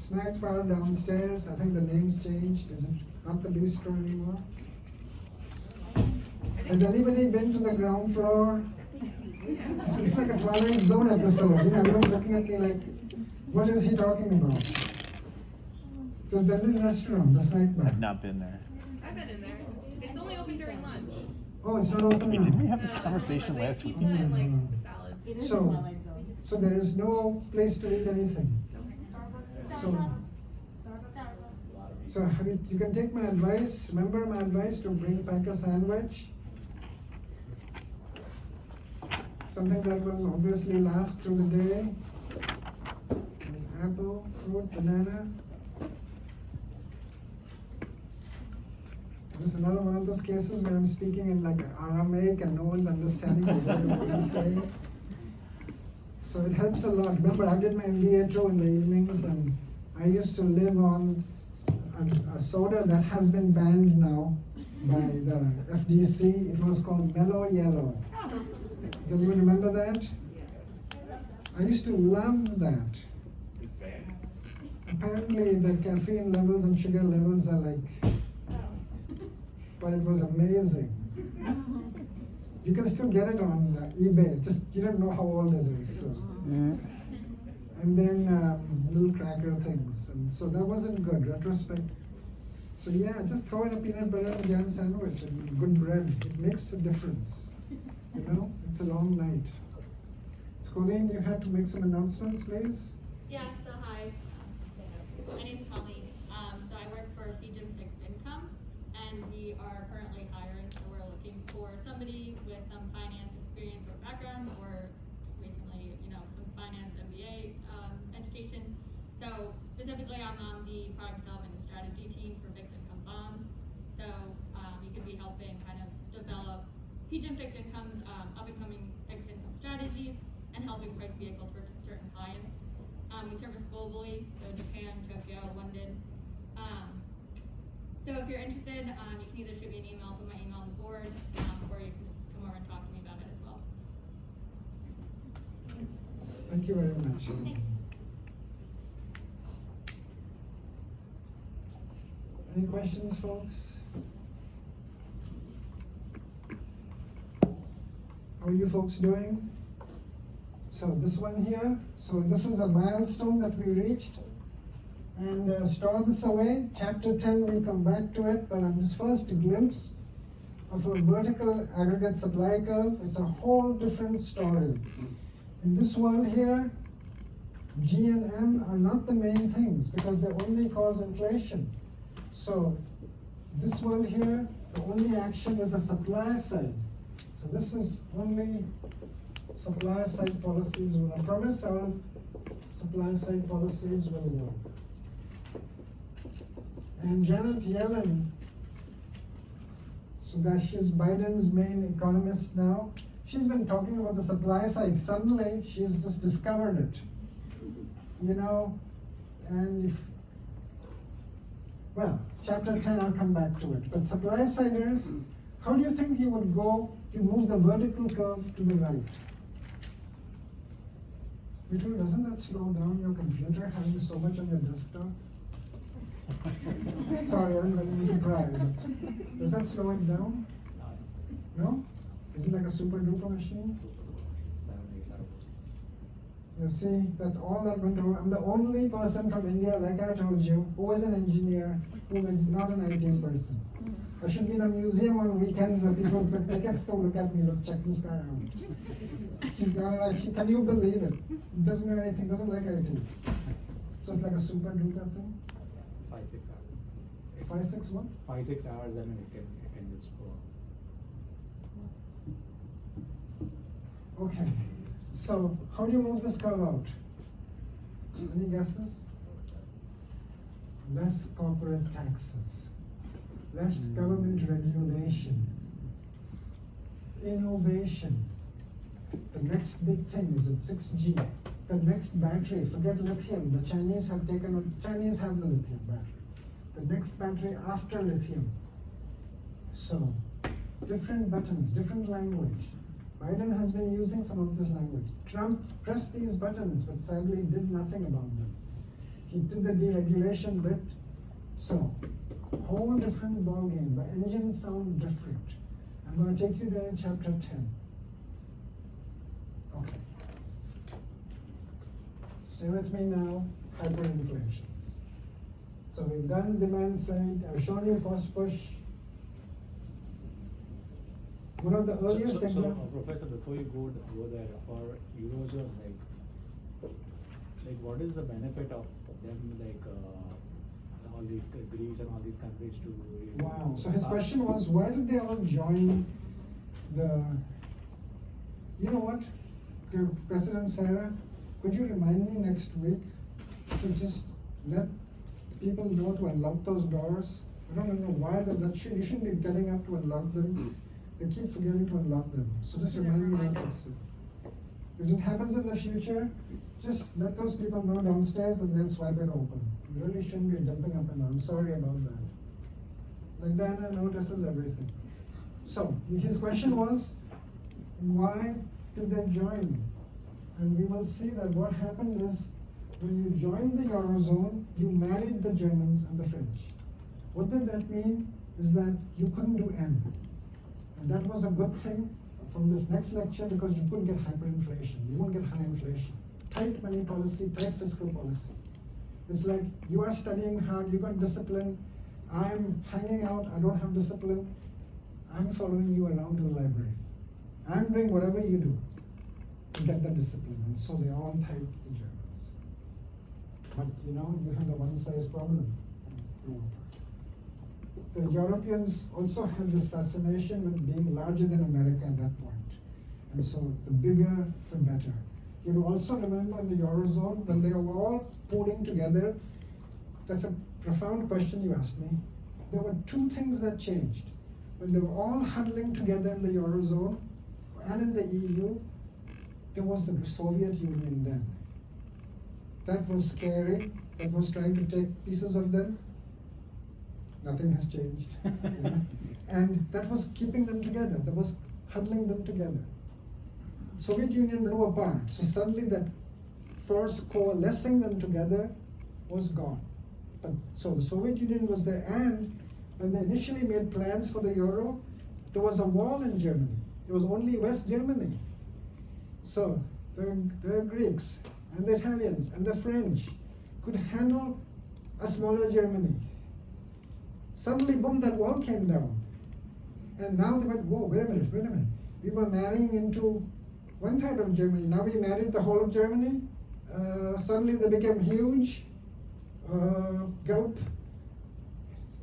snack bar downstairs. I think the name's changed. Is it not the bistro anymore? Has anybody been to the ground floor? It's like a Twilight Zone episode. Everyone's looking at me like, what is he talking about? The little restaurant, the snack bar. I've not been there. I've been in there. It's only open during lunch. Oh, it's not open Wait, now. didn't we have this conversation last week? Pizza and like salads. So there is no place to eat anything. So have you can take my advice. Remember my advice to pack a sandwich. Something that will obviously last through the day. An apple, fruit, banana. This is another one of those cases where I'm speaking in like Aramaic and no one's understanding what I'm saying. So it helps a lot. Remember, I did my MBA too in the evenings, and I used to live on a soda that has been banned now by the FDC. It was called Mellow Yellow. Does anyone remember that? I used to love that. Apparently the caffeine levels and sugar levels are like, but it was amazing. You can still get it on eBay, just you don't know how old it is. So. And then little cracker things, and so that wasn't good, retrospect. So yeah, just throw in a peanut butter and jam sandwich and good bread. It makes a difference. It's a long night. Colleen, you had to make some announcements, please. Yeah, so hi. My name's Colleen. So I work for Fijin Fixed Income, and we are currently hiring, so we're looking for somebody with some finance experience or background, or recently, some finance MBA education. So specifically, I'm on the product development and strategy team for fixed income bonds. So you could be helping kind of develop Fijin Fixed Income's up-and-coming fixed income strategies and helping price vehicles for certain clients. We service globally, so Japan, Tokyo, London. So if you're interested, you can either shoot me an email, put my email on the board, or you can just come over and talk to me about it as well. Thank you very much. Thanks. Any questions, folks? How are you folks doing? So this one here, so this is a milestone that we reached. And store this away. Chapter 10, we'll come back to it, but on this first glimpse of a vertical aggregate supply curve, it's a whole different story. In this world here, G and M are not the main things because they only cause inflation. So this world here, the only action is the supply side. So this is only supply side policies. I promise our supply side policies will work. And Janet Yellen, so that she's Biden's main economist now, she's been talking about the supply side. Suddenly, she's just discovered it. And chapter 10, I'll come back to it. But supply siders, how do you think you would go to move the vertical curve to the right? Vito, doesn't that slow down your computer having so much on your desktop? Sorry, I'm going to try. Does that slow it down? No? Is it like a super duper machine? You see, that's all that went over. I'm the only person from India, like I told you, who is an engineer, who is not an IT person. I should be in a museum on weekends where people put tickets to look at me, look, check this guy out. He's not an IT, can you believe it? Doesn't know anything, doesn't like IT. So it's like a super duper thing? 5-6 hours. 5-6 what? 5-6 hours, and it can just go. Okay, so how do you move this curve out? Any guesses? Less corporate taxes, less government regulation, innovation. The next big thing is at 6G. The next battery, forget lithium. The Chinese have the lithium battery. The next battery after lithium. So, different buttons, different language. Biden has been using some of this language. Trump pressed these buttons, but sadly did nothing about them. he did the deregulation bit. So, whole different ball game. The engines sound different. I'm going to take you there in chapter 10. Okay. Stay with me now. Hyperinflations. So we've done demand side. I've shown you cost push. One of the earliest examples. Professor, before you go there, for Eurozone, like what is the benefit of them, all these Greece and all these countries to? Wow. So his question was, why did they all join the? You know what, President Sarah, could you remind me next week to just let people know to unlock those doors? I don't know why you shouldn't be getting up to unlock them. They keep forgetting to unlock them. So just remind me to fix it. If it happens in the future, just let those people know downstairs and they'll swipe it open. You really shouldn't be jumping up and down. I'm sorry about that. Langdana notices everything. So his question was, why did they join? And we will see that what happened is, when you joined the Eurozone, you married the Germans and the French. What did that mean? Is that you couldn't do M. And that was a good thing from this next lecture, because you couldn't get hyperinflation. You won't get high inflation. Tight money policy, tight fiscal policy. It's like you are studying hard, you got discipline. I'm hanging out, I don't have discipline. I'm following you around to the library. I'm doing whatever you do to get the discipline. And so they all tight the Germans. But you have the one size problem. The Europeans also had this fascination with being larger than America at that point. And so the bigger, the better. You also remember in the Eurozone, when they were all pooling together, that's a profound question you asked me. There were two things that changed. When they were all huddling together in the Eurozone and in the EU, there was the Soviet Union then. That was scary. That was trying to take pieces of them. Nothing has changed. And that was keeping them together. That was huddling them together. Soviet Union blew apart. So suddenly that force coalescing them together was gone. But so the Soviet Union was there, and when they initially made plans for the euro, there was a wall in Germany. It was only West Germany. So the Greeks and the Italians and the French could handle a smaller Germany. Suddenly, boom, that wall came down. And now they went, whoa, wait a minute. We were marrying into 1/3 of Germany. Now we married the whole of Germany. Suddenly they became huge. Gulp.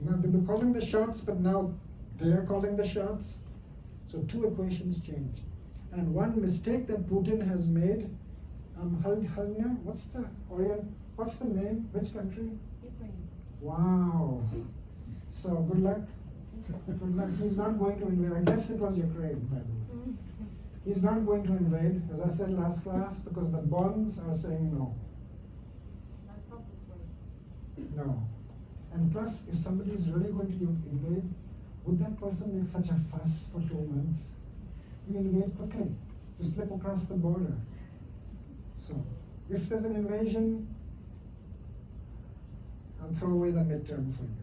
Now they were calling the shots, but now they are calling the shots. So two equations changed. And one mistake that Putin has made, Halina, what's the name? Which country? Ukraine. Wow. So good luck. Good luck. He's not going to invade. I guess it was Ukraine, by the way. He's not going to invade, as I said last class, because the bonds are saying no. Let's hope this way. No. And plus, if somebody is really going to invade, would that person make such a fuss for 2 months? You invade quickly. You slip across the border. So, if there's an invasion, I'll throw away the midterm for you.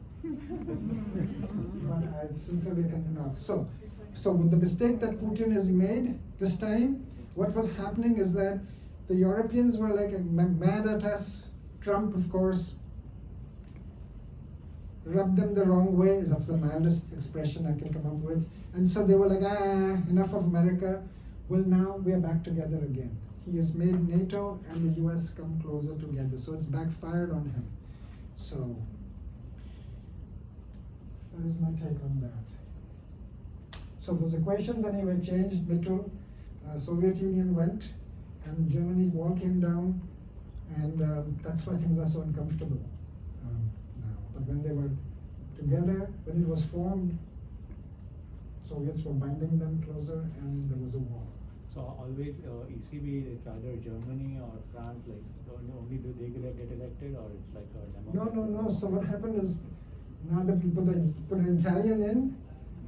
But I sincerely think not. So with the mistake that Putin has made this time, what was happening is that the Europeans were like mad at us. Trump, of course, rubbed them the wrong way. That's the mildest expression I can come up with. And so they were like, enough of America. Well, now we are back together again. He has made NATO and the US come closer together. So it's backfired on him. So that is my take on that. So those equations anyway changed. Middle, Soviet Union went, and Germany's wall came down, and that's why things are so uncomfortable now. But when they were together, when it was formed, Soviets were binding them closer, and there was a wall. So always ECB, it's either Germany or France, like only do they get elected, or it's like a democratic? No. So what happened is, now they put an Italian in,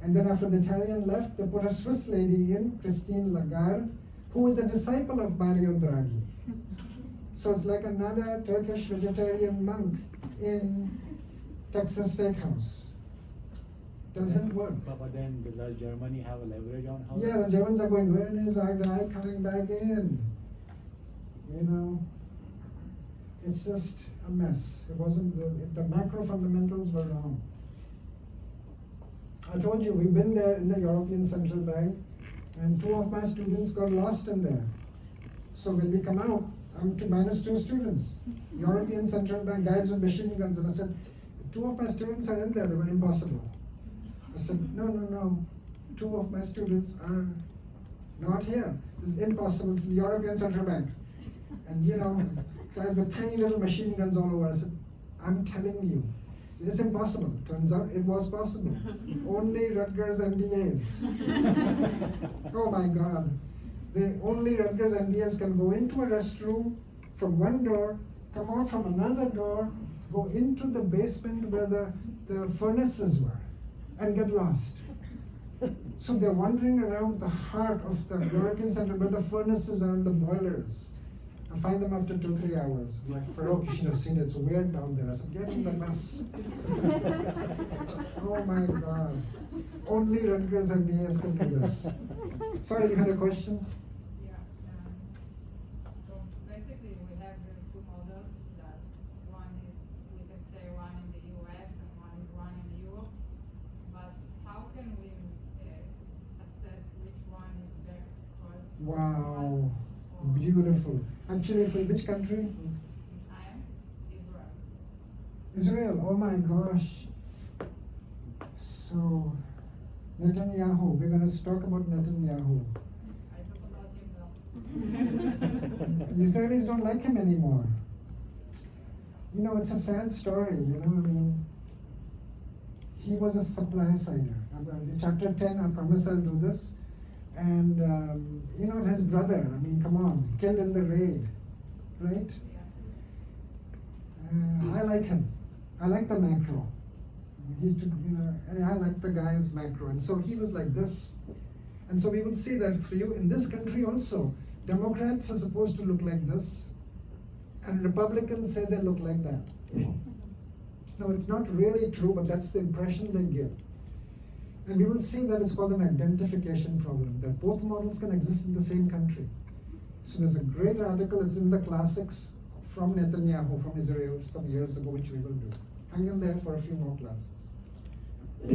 and then after the Italian left, they put a Swiss lady in, Christine Lagarde, who is a disciple of Mario Draghi. So it's like another Turkish vegetarian monk in Texas Steakhouse. Doesn't work. But then does Germany have a leverage on how? Yeah, the Germans are going, when is our guy coming back in? You know, it's just a mess. It wasn't, the macro fundamentals were wrong. I told you, we've been there in the European Central Bank, and 2 of my students got lost in there. So when we come out, I'm to -2 students. European Central Bank guys with machine guns, and I said, 2 of my students are in there, they were impossible. I said, no, 2 of my students are not here. This is impossible, it's the European Central Bank. And you know, guys with tiny little machine guns all over. I said, I'm telling you, it's impossible. Turns out it was possible. Only Rutgers MBAs. Oh my God. Only Rutgers MBAs can go into a restroom from one door, come out from another door, go into the basement where the furnaces were, and get lost. So they're wandering around the heart of the European Center where the furnaces are and the boilers. I find them after 2-3 hours. Like, Farouk, you should have seen it, it's weird down there. I said, get in the bus. Oh my God. Only Rutgers MBAs can do this. Sorry, you had a question? Yeah, so basically we have the 2 models that one is, we can say one in the US and one in Europe, but how can we assess which one is better? Because Wow, beautiful. Actually, for which country? I am Israel. Israel, oh my gosh. So, Netanyahu, we're going to talk about Netanyahu. I talk about him now. Israelis don't like him anymore. You know, it's a sad story, you know, I mean, he was a supply sider. Chapter 10, I promise I'll do this. And, you know, his brother, I mean, come on, killed in the raid, right? I like him. I like the macro. He's, you know, and I like the guy's macro. And so he was like this. And so we would see that for you in this country also, Democrats are supposed to look like this, and Republicans say they look like that. No, it's not really true, but that's the impression they give. And we will see that it's called an identification problem, that both models can exist in the same country. So there's a great article, it's in the classics from Netanyahu, from Israel, some years ago, which we will do. Hang in there for a few more classes. I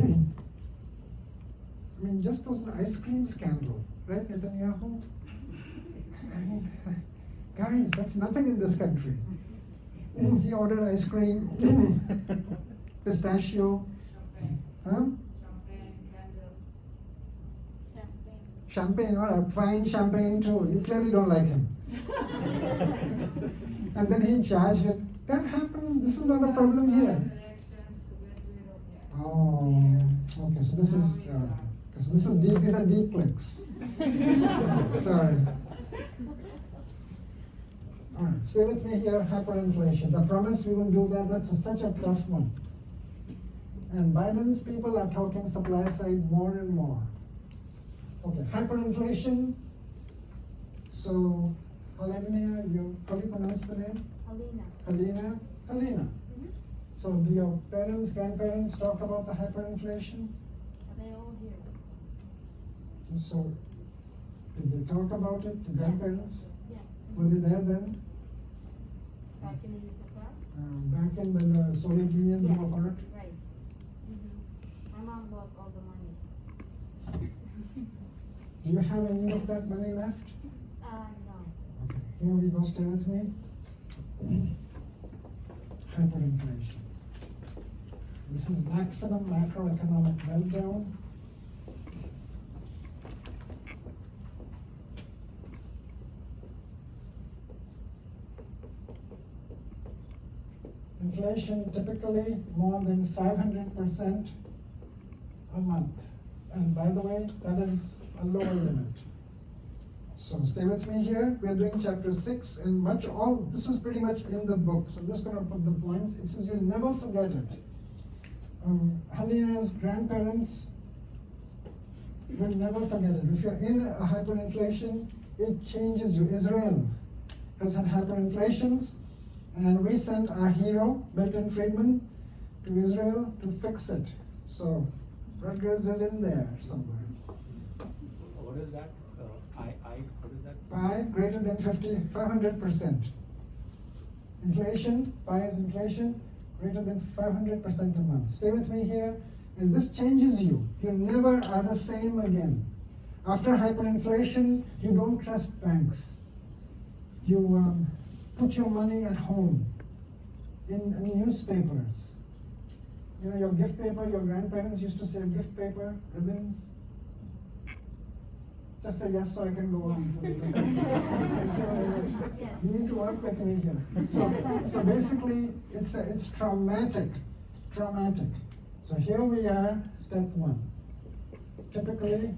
mean, just those ice cream scandal, right, Netanyahu? I mean, guys, that's nothing in this country. He ordered ice cream, pistachio, Champagne. huh? Champagne, candles. Champagne, or fine champagne too. You clearly don't like him. And then he charged it. That happens, this is not a problem here. Elections to get rid of, yeah. Oh, okay, so this is deep, these are deep clicks. Sorry. All right, stay with me here, hyperinflation. I promise we will do that, that's such a tough one. And Biden's people are talking supply side more and more. Okay, hyperinflation. So, Helena, how do you pronounce the name? Helena. So do your parents, grandparents talk about the hyperinflation? They all here. So, did they talk about it, the grandparents? Yeah. Were they there then? Back in the USSR? Back in when the Soviet Union blew apart? Right. My mom lost all the money. Do you have any of that money left? No. Okay, here we go, stay with me. Hyperinflation. This is maximum macroeconomic meltdown. Inflation typically more than 500% a month. And by the way, that is a lower limit. So stay with me here. We are doing chapter 6 and this is pretty much in the book. So I'm just going to put the points. It says you'll never forget it. Helena's grandparents will never forget it. If you're in a hyperinflation, it changes you. Israel, has had hyperinflations, and we sent our hero, Milton Friedman, to Israel to fix it. So Rutgers is in there somewhere. What is that? What is that? Pi greater than 500%. Inflation, pi is inflation, greater than 500% a month. Stay with me here, and this changes you. You never are the same again. After hyperinflation, you don't trust banks. You put your money at home, in newspapers. You know, your gift paper, your grandparents used to say gift paper, ribbons. Just say yes so I can go on. You need to work with me here. So basically, it's traumatic. So here we are, step one. Typically,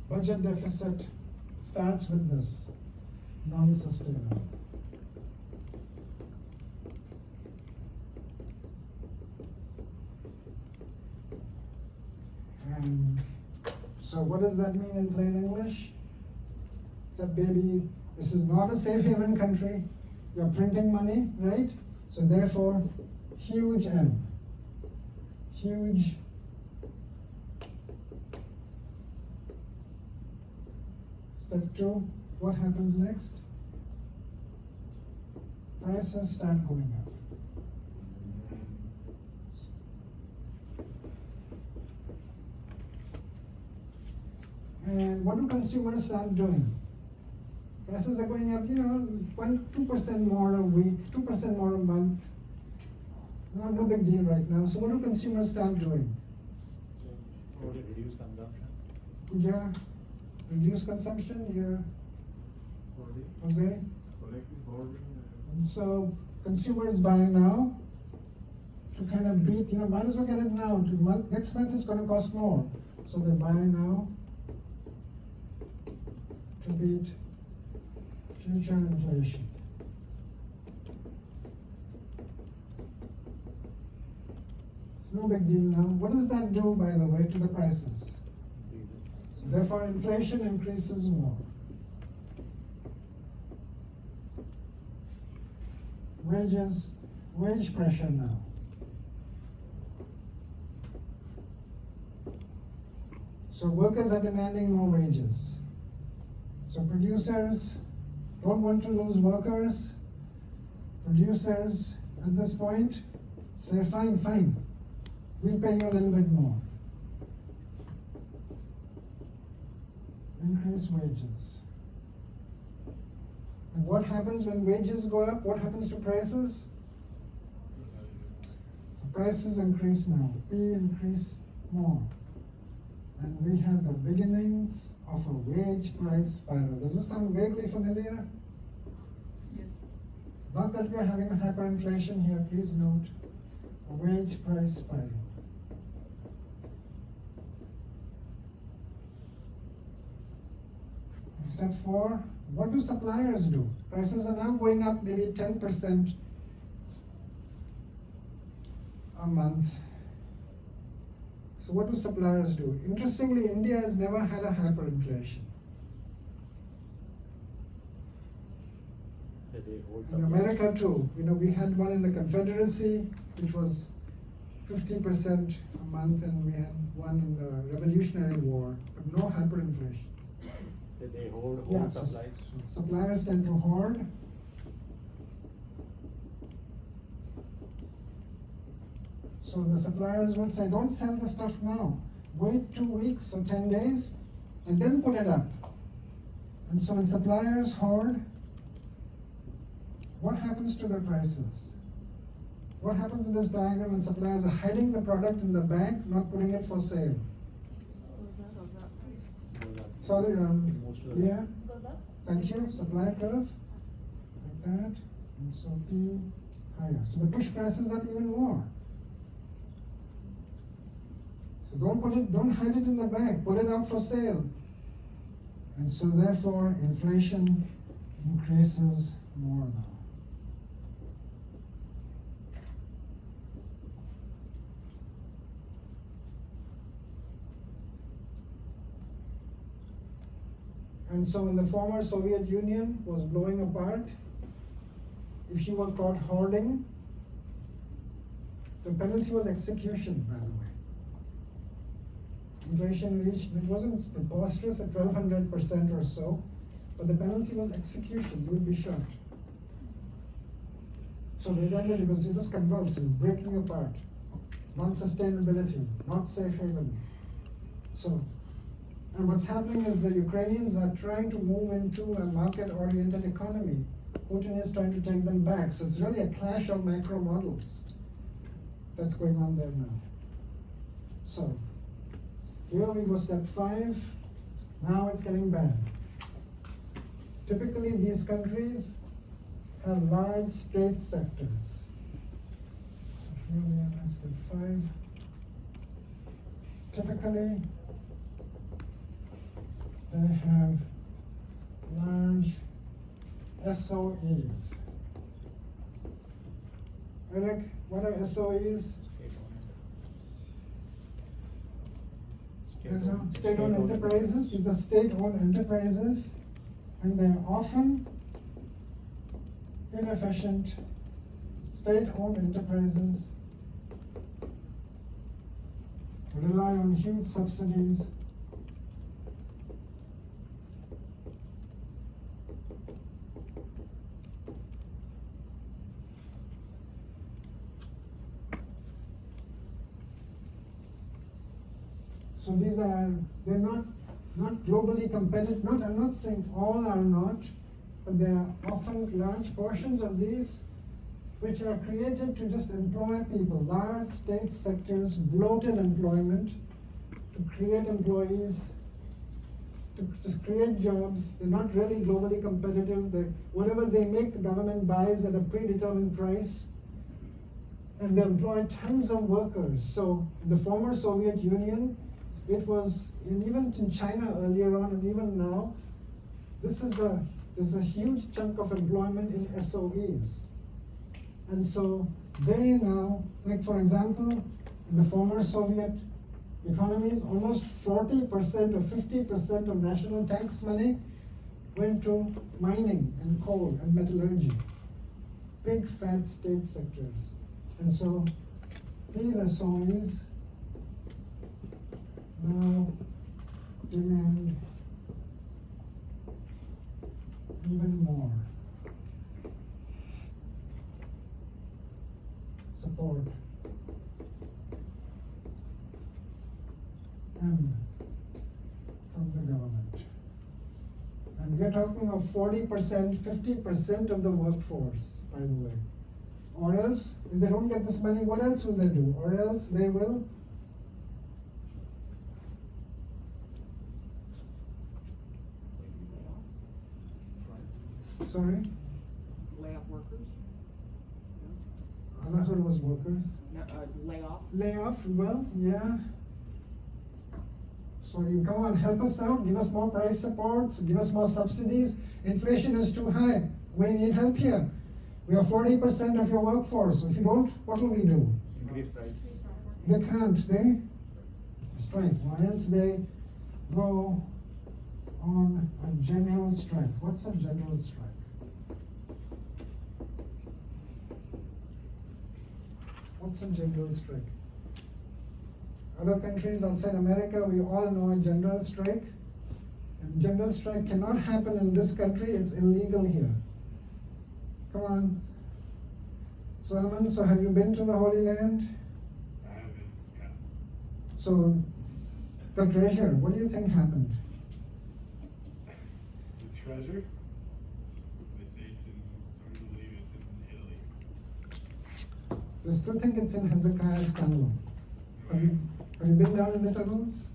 budget deficit starts with this, non-sustainable. And so what does that mean in plain English? That baby, this is not a safe haven country. You're printing money, right? So therefore, huge M. Huge. Step two, what happens next? Prices start going up. And what do consumers start doing? Prices are going up, 2% more a week, 2% more a month. No big deal right now. So what do consumers start doing? Reduce consumption. Yeah, reduce consumption, yeah. Jose? And so consumers buy now to kind of beat, might as well get it now. Next month it's going to cost more. So they buy now to beat future inflation. No big deal now. What does that do, by the way, to the prices? So therefore, inflation increases more. Wage pressure now. So workers are demanding more wages. So producers don't want to lose workers. Producers at this point say, fine, we'll pay you a little bit more. Increase wages. And what happens when wages go up? What happens to prices? The prices increase now. P increase more. And we have the beginnings of a wage price spiral. Does this sound vaguely familiar? Yes. Not that we are having a hyperinflation here, please note. A wage price spiral. And step 4, what do suppliers do? Prices are now going up maybe 10% a month. So what do suppliers do? Interestingly, India has never had a hyperinflation. In America too, we had one in the Confederacy, which was 50% a month, and we had one in the Revolutionary War, but no hyperinflation. Did they hold Yeah, supplies? suppliers tend to hoard. So the suppliers will say, don't sell the stuff now. Wait 2 weeks or 10 days and then put it up. And so when suppliers hoard, what happens to their prices? What happens in this diagram when suppliers are hiding the product in the bank, not putting it for sale? Sorry, yeah. Thank you. Supply curve, like that, and so P higher. So the push prices up even more. So don't hide it in the bank. Put it out for sale. And so therefore, inflation increases more now. And so when the former Soviet Union was blowing apart, if you were caught hoarding, the penalty was execution, by the way. Inflation reached, it wasn't preposterous at 1200% or so, but the penalty was execution, you would be shot. So they did it because it was convulsive, breaking apart, non-sustainability, not safe haven. So, and what's happening is the Ukrainians are trying to move into a market-oriented economy. Putin is trying to take them back. So it's really a clash of macro models that's going on there now. So, here we go, step 5. Now it's getting bad. Typically, these countries have large state sectors. So here we are at step 5. Typically, they have large SOEs. Eric, what are SOEs? State-owned enterprises. These are state-owned enterprises, and they're often inefficient. State-owned enterprises rely on huge subsidies. So these are, they're not globally competitive. I'm not saying all are not, but there are often large portions of these which are created to just employ people. Large state sectors, bloated employment, to create employees, to just create jobs. They're not really globally competitive. Whatever they make, the government buys at a predetermined price. And they employ tons of workers. So in the former Soviet Union, it was, and even in China earlier on, and even now, there's a huge chunk of employment in SOEs. And so they now, like for example, in the former Soviet economies, almost 40% or 50% of national tax money went to mining and coal and metallurgy. Big fat state sectors. And so these SOEs now demand even more support and from the government. And we're talking of 40%, 50% of the workforce, by the way. Or else, if they don't get this money, what else will they do? Or else they will sorry? Lay off workers? I thought it was workers. No, lay off? Lay off, well, yeah. So you come on, help us out, give us more price supports, give us more subsidies. Inflation is too high. We need help here. We are 40% of your workforce. If you don't, what will we do? Increase price. They can't, they strike, or else they go on a general strike. What's a general strike? What's a general strike? Other countries outside America, we all know a general strike. And general strike cannot happen in this country, it's illegal here. Come on. Solomon, so have you been to the Holy Land? I haven't, yeah. So, the treasure, what do you think happened? The treasure? They say it's in, some people believe it's in Italy. They still think it's in Hezekiah's tunnel. Have you been down in the tunnels?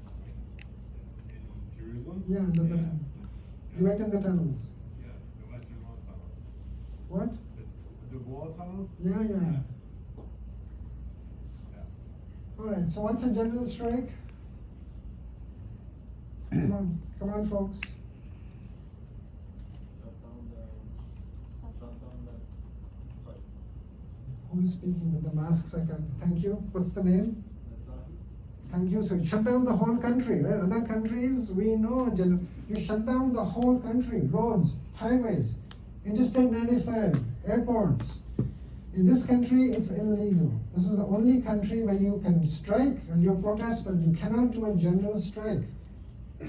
In Jerusalem? Yeah, you went in the tunnels. Yeah, the Western Wall tunnels. What? The wall tunnels? Yeah. Yeah. Alright, so what's a general strike? Come on folks. Who is speaking with the masks? Thank you. What's the name? Thank you. So shut down the whole country, right? Other countries, we know You shut down the whole country, roads, highways, Interstate 95, airports. In this country, it's illegal. This is the only country where you can strike and you protest, but you cannot do a general strike.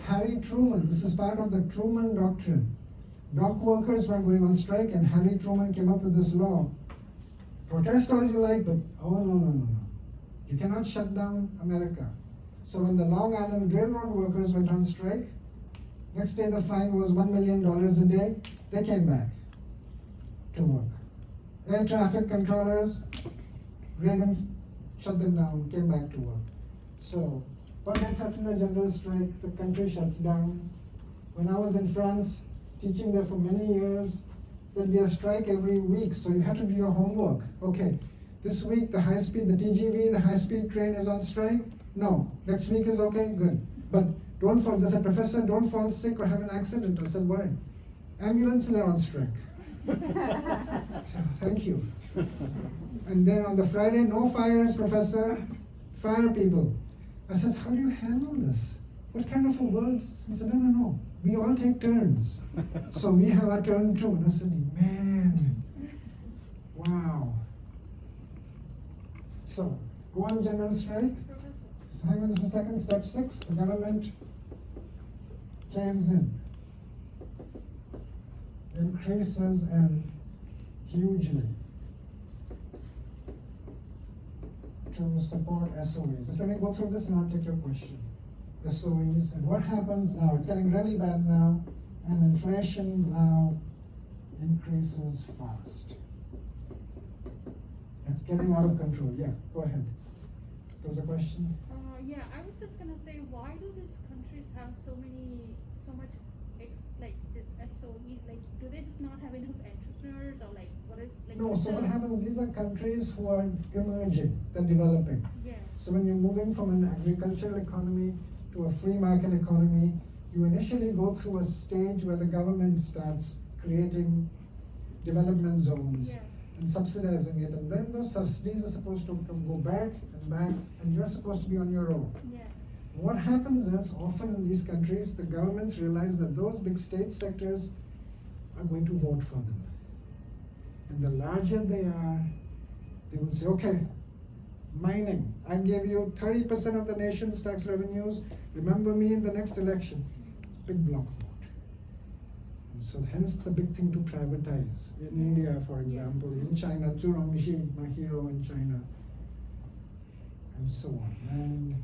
Harry Truman, this is part of the Truman Doctrine. Dock workers were going on strike, and Harry Truman came up with this law. Protest all you like, but no. You cannot shut down America. So when the Long Island Railroad workers went on strike, next day the fine was $1 million a day. They came back to work. Air traffic controllers, Reagan shut them down, came back to work. So, when they threaten a general strike, the country shuts down. When I was in France, teaching there for many years, there'd be a strike every week, so you had to do your homework. Okay, this week the TGV, the high-speed train is on strike? No. Next week is okay? Good. But don't fall, they said, Professor, don't fall sick or have an accident. I said, why? Ambulances are on strike. So, thank you. And then on the Friday, no fires, Professor, fire people. I said, how do you handle this? What kind of a world? He said, no. We all take turns. So we have our turn too. And I said, man, wow. So, go on general strike. So hang on just a second, step 6, the government caves in. Increases and hugely to support SOEs. Just let me go through this and I'll take your question. SOEs, and what happens now? It's getting really bad now, and inflation now increases fast. It's getting out of control. Yeah, go ahead. There was a question? Yeah, I was just gonna say, why do these countries have so much this SOEs? Like, do they just not have enough entrepreneurs, or like, what is, like? No, so what happens, these are countries who are emerging, they're developing. Yeah. So when you're moving from an agricultural economy to a free market economy, you initially go through a stage where the government starts creating development zones. Yeah. And subsidizing it, and then those subsidies are supposed to go back and back, and you're supposed to be on your own. Yeah. What happens is, often in these countries, the governments realize that those big state sectors are going to vote for them. And the larger they are, they will say, okay, mining, I gave you 30% of the nation's tax revenues, remember me in the next election. Big block vote. And so hence the big thing to privatize. In India, for example, in China, Zhurongji, my hero in China, and so on. And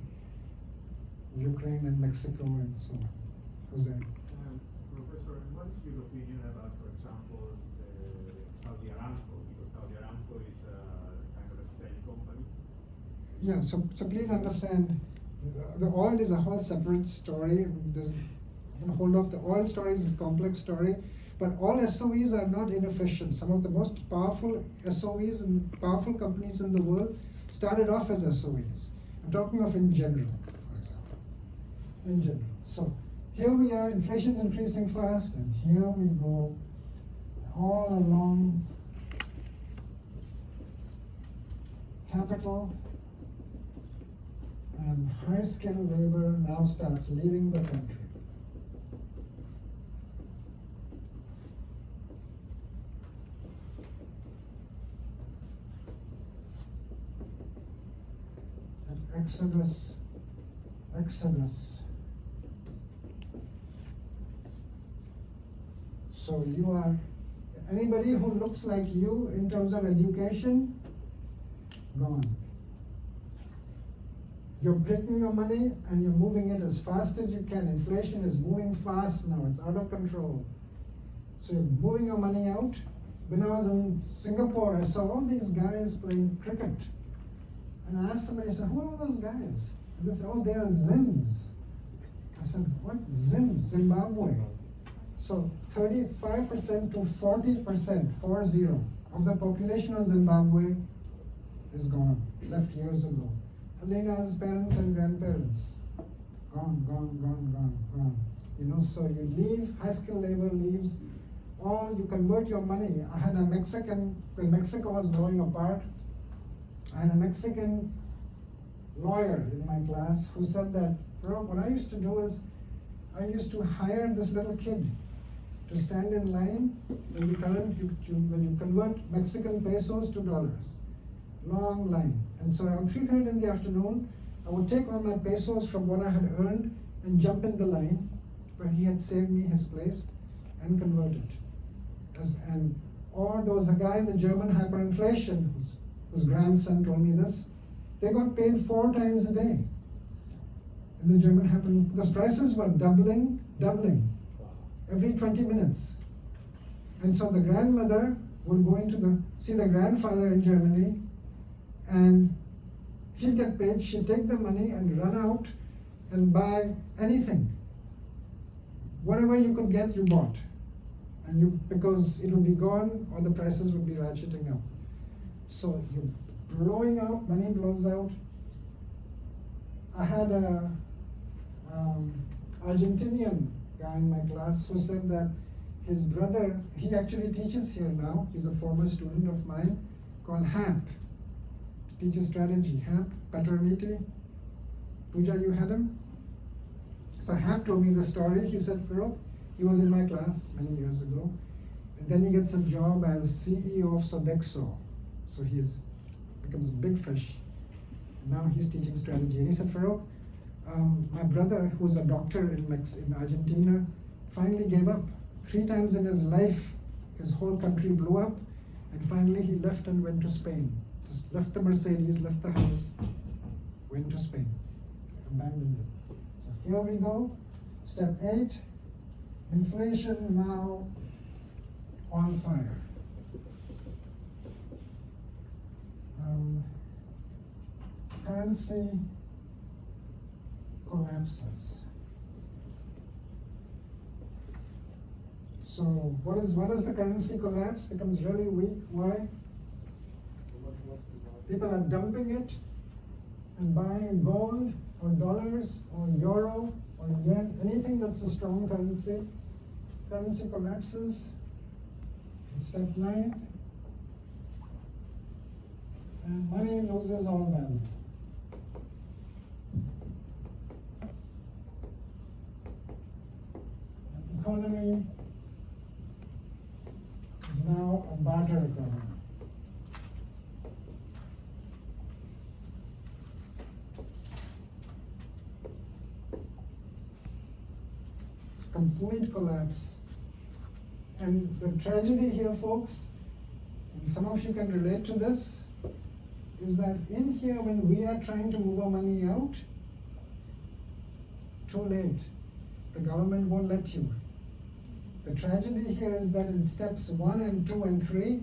Ukraine and Mexico and so on. Jose. Professor, what is your opinion about, for example, Saudi Aramco? Because Saudi Aramco is kind of a state company. Yeah, so please understand, the oil is a whole separate story. I'm going to hold off. The oil story is a complex story, but all SOEs are not inefficient. Some of the most powerful SOEs and powerful companies in the world started off as SOEs. I'm talking of in general, for example. In general. So here we are, inflation's increasing fast, and here we go all along. Capital and high-skilled labor now starts leaving the country. Exodus. So you are, anybody who looks like you in terms of education, gone. You're breaking your money and you're moving it as fast as you can. Inflation is moving fast now, it's out of control. So you're moving your money out. When I was in Singapore, I saw all these guys playing cricket. And I asked somebody, I said, who are those guys? And they said, oh, they are Zims. I said, what? Zims, Zimbabwe. So 35% to 40%, 40, of the population of Zimbabwe is gone, left years ago. Helena's parents and grandparents, gone. You know, so you leave, high-skilled labor leaves, or you convert your money. I had a Mexican, when Mexico was growing apart, I had a Mexican lawyer in my class who said that, Rob, what I used to do is, I used to hire this little kid to stand in line when you convert Mexican pesos to dollars. Long line. And so around 3:30 in the afternoon, I would take all my pesos from what I had earned and jump in the line where he had saved me his place and convert it. Or there was a guy in the German hyperinflation whose grandson told me this. They got paid 4 times a day in the German hyperinflation because prices were doubling every 20 minutes. And so the grandmother would go into see the grandfather in Germany, and she'd get paid, she'd take the money and run out and buy anything. Whatever you could get, you bought. Because it would be gone or the prices would be ratcheting up. So you're blowing out, money blows out. I had a Argentinian guy in my class who said that his brother, he actually teaches here now, he's a former student of mine, called HAP, teaches strategy, HAP, paternity. Pooja, you had him? So HAP told me the story. He said, Bro, he was in my class many years ago, and then he gets a job as CEO of Sodexo. So he becomes a big fish. And now he's teaching strategy. And he said, Farouk, my brother, who's a doctor in Argentina, finally gave up. 3 times in his life, his whole country blew up, and finally he left and went to Spain. Just left the Mercedes, left the house, went to Spain, abandoned it. So here we go, step 8, inflation now on fire. Currency collapses. So what does the currency collapse? Becomes really weak. Why? People are dumping it and buying gold or dollars or euro or yen, anything that's a strong currency. Currency collapses. Step 9. And money loses all value. And the economy is now a barter economy. Complete collapse. And the tragedy here, folks, and some of you can relate to this, is that in here when we are trying to move our money out, too late. The government won't let you. The tragedy here is that in steps 1 and 2 and 3,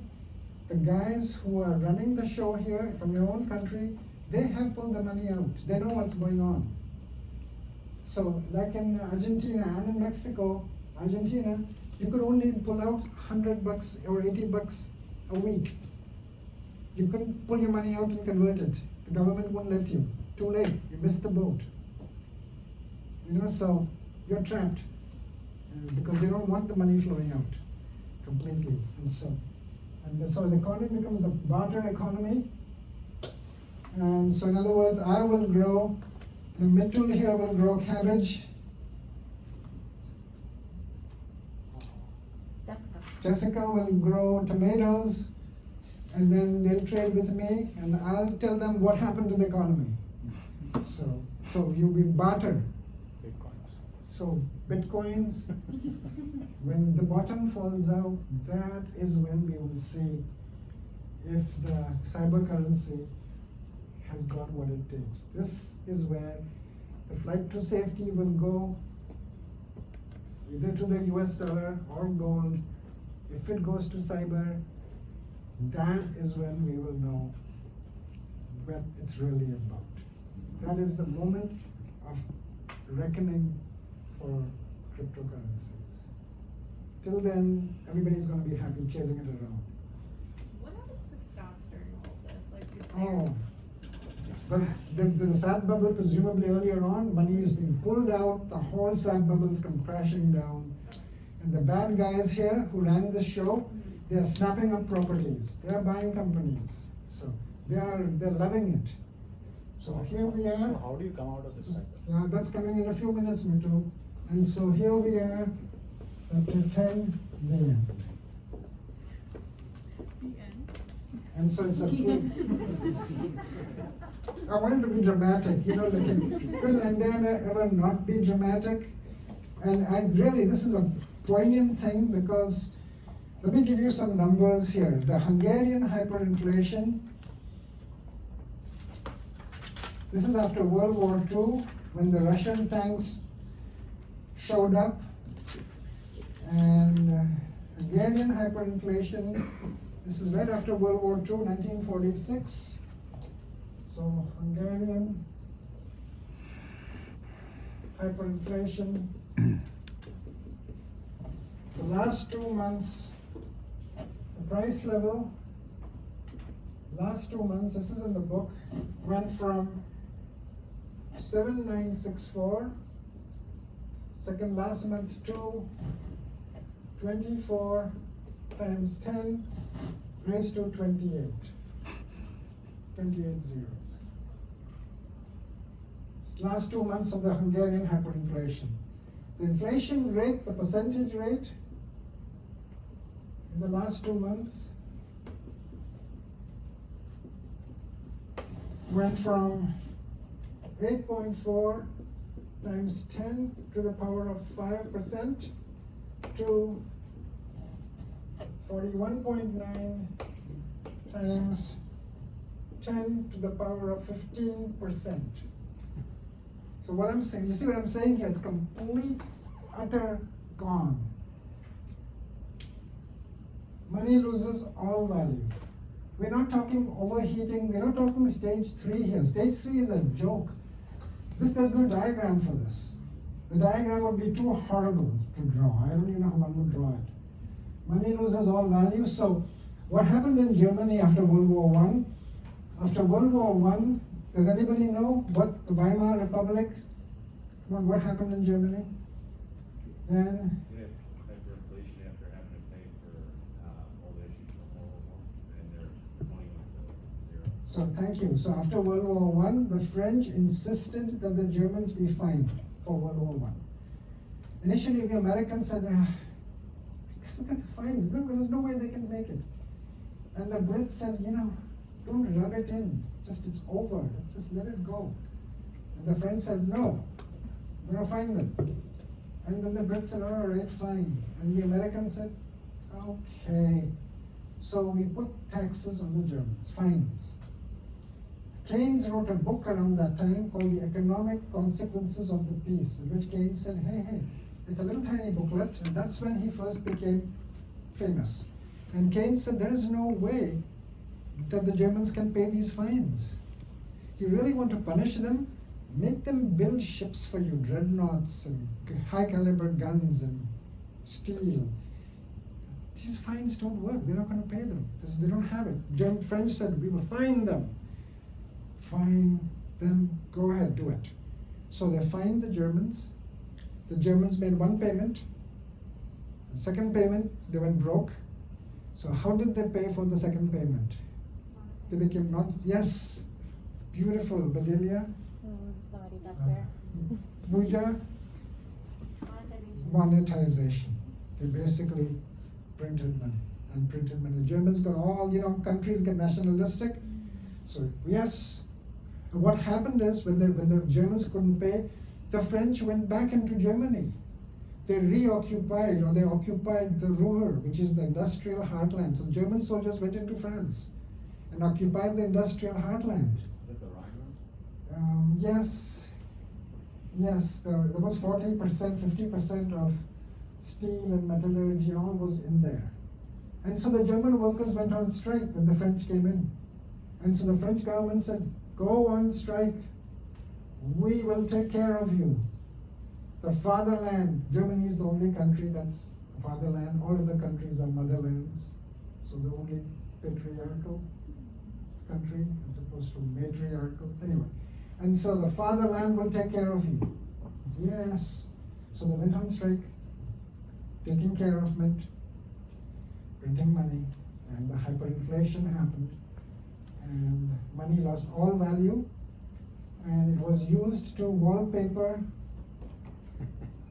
the guys who are running the show here from your own country, they have pulled the money out. They know what's going on. So like in Argentina and in Mexico, Argentina, you could only pull out $100 or $80 a week. You couldn't pull your money out and convert it. The government won't let you. Too late. You missed the boat. So you're trapped because they don't want the money flowing out completely. And so the economy becomes a barter economy. And so in other words, I will grow, Mittul here will grow cabbage. Jessica will grow tomatoes, and then they'll trade with me, and I'll tell them what happened to the economy. So you will barter. So Bitcoins, when the bottom falls out, that is when we will see if the cyber currency has got what it takes. This is where the flight to safety will go, either to the US dollar or gold. If it goes to cyber, that is when we will know what it's really about. That is the moment of reckoning for cryptocurrencies. Till then, everybody's going to be happy chasing it around. What happens to stocks during all of this? Like, if Oh, but there's a SAP bubble, presumably earlier on, money is being pulled out, the whole SAP bubble is come crashing down. And the bad guys here who ran the show, they are snapping up properties, they are buying companies. So they're loving it. So here we are. So how do you come out of this cycle? Yeah, that's coming in a few minutes, Mittu. And so here we are, chapter 10, the end. The end. And so it's a I wanted to be dramatic, you know, like, could Langdana ever not be dramatic? And this is a poignant thing because, let me give you some numbers here. The Hungarian hyperinflation, this is after World War II, when the Russian tanks showed up, and Hungarian hyperinflation, this is right after World War II, 1946. So Hungarian hyperinflation, the last 2 months, the price level, last 2 months, this is in the book, went from 7,964, second last month to 24 times 10 raised to 28. 28 zeros. Last 2 months of the Hungarian hyperinflation. The inflation rate, the percentage rate, in the last 2 months went from 8.4 times 10 to the power of 5% to 41.9 times 10 to the power of 15%. So what I'm saying, you see what I'm saying here? It's complete, utter gone. Money loses all value. We're not talking overheating, we're not talking stage 3 here. Stage 3 is a joke. There's no diagram for this. The diagram would be too horrible to draw. I don't even know how one would draw it. Money loses all value. So what happened in Germany after World War I? After World War I, does anybody know what the Weimar Republic, come on, what happened in Germany? Then They have hyperinflation after having to pay for all the issues from World War I, and their money went to zero. So thank you. So after World War I, the French insisted that the Germans be fined for World War I. Initially, the Americans said, look at the fines. There's no way they can make it. And the Brits said, don't rub it in. It's over. Just let it go. And the French said, no, we're going to fine them. And then the Brits said, all right, fine. And the Americans said, okay. So we put taxes on the Germans, fines. Keynes wrote a book around that time called The Economic Consequences of the Peace, in which Keynes said, hey, it's a little tiny booklet, and that's when he first became famous. And Keynes said, there is no way that the Germans can pay these fines. You really want to punish them? Make them build ships for you, dreadnoughts and high caliber guns and steel. These fines don't work. They're not going to pay them. They don't have it. French said, we will fine them. Fine them, go ahead, do it. So they fined the Germans. The Germans made one payment. The second payment, they went broke. So how did they pay for the second payment? They became yes, beautiful, Bedelia. Sorry, that's there. Puja, monetization. They basically printed money and printed money. Germans got all, countries get nationalistic. So yes, what happened is when the Germans couldn't pay, the French went back into Germany. They reoccupied, or they occupied the Ruhr, which is the industrial heartland. So German soldiers went into France and occupied the industrial heartland. Is that the Rhine? Yes, there was 40%, 50% of steel and metallurgy, all was in there. And so the German workers went on strike when the French came in. And so the French government said, go on strike, we will take care of you. The fatherland, Germany is the only country that's fatherland, all other countries are motherlands. So the only patriarchal country as opposed to matriarchal, anyway. And so the fatherland will take care of you. Yes. So they went on strike, taking care of meant printing money, and the hyperinflation happened, and money lost all value, and it was used to wallpaper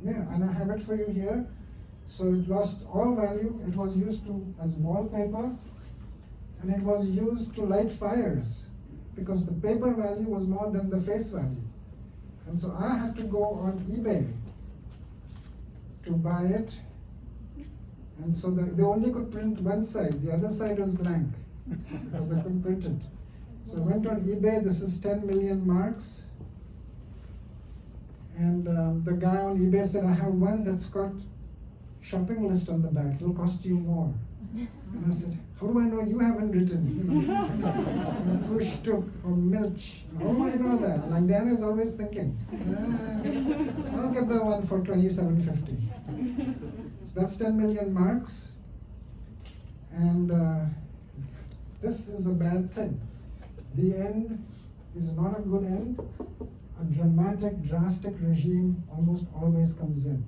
Yeah, and I have it for you here. So it lost all value. It was used as wallpaper, and it was used to light fires because the paper value was more than the face value. And so I had to go on eBay to buy it. And so they only could print one side, the other side was blank because they couldn't print it. So I went on eBay, this is 10 million marks. And the guy on eBay said, I have one that's got shopping list on the back, it'll cost you more. And I said, how do I know you haven't written? Frühstück or Milch. How do I know that? Langdana is always thinking. I'll get the one for $27.50. So that's 10 million marks. And this is a bad thing. The end is not a good end. A dramatic, drastic regime almost always comes in.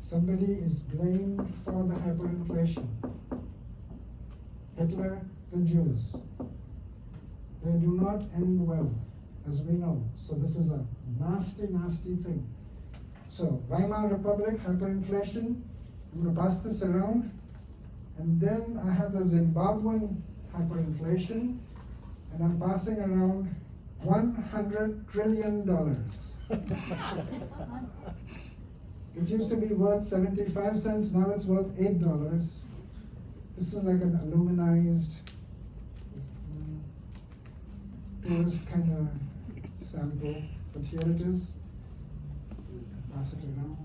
Somebody is blamed for the hyperinflation. Hitler, the Jews. They do not end well, as we know. So this is a nasty, nasty thing. So Weimar Republic, hyperinflation. I'm going to pass this around. And then I have the Zimbabwean hyperinflation. And I'm passing around $100 trillion. It used to be worth 75 cents, now it's worth $8. This is like an aluminized tourist kind of sample, but here it is. Pass it around.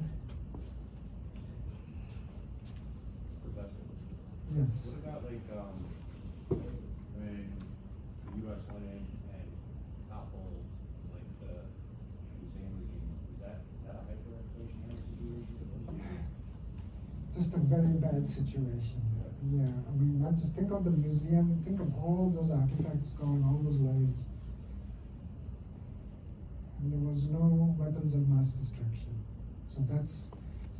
Professor. Yes. What about like when the U.S. went in and toppled like the Hussein regime? Is that a hyperinflationary situation? Just a very bad situation. Yeah, I mean, not just think of the museum, think of all those artifacts gone, all those lives. And there was no weapons of mass destruction. So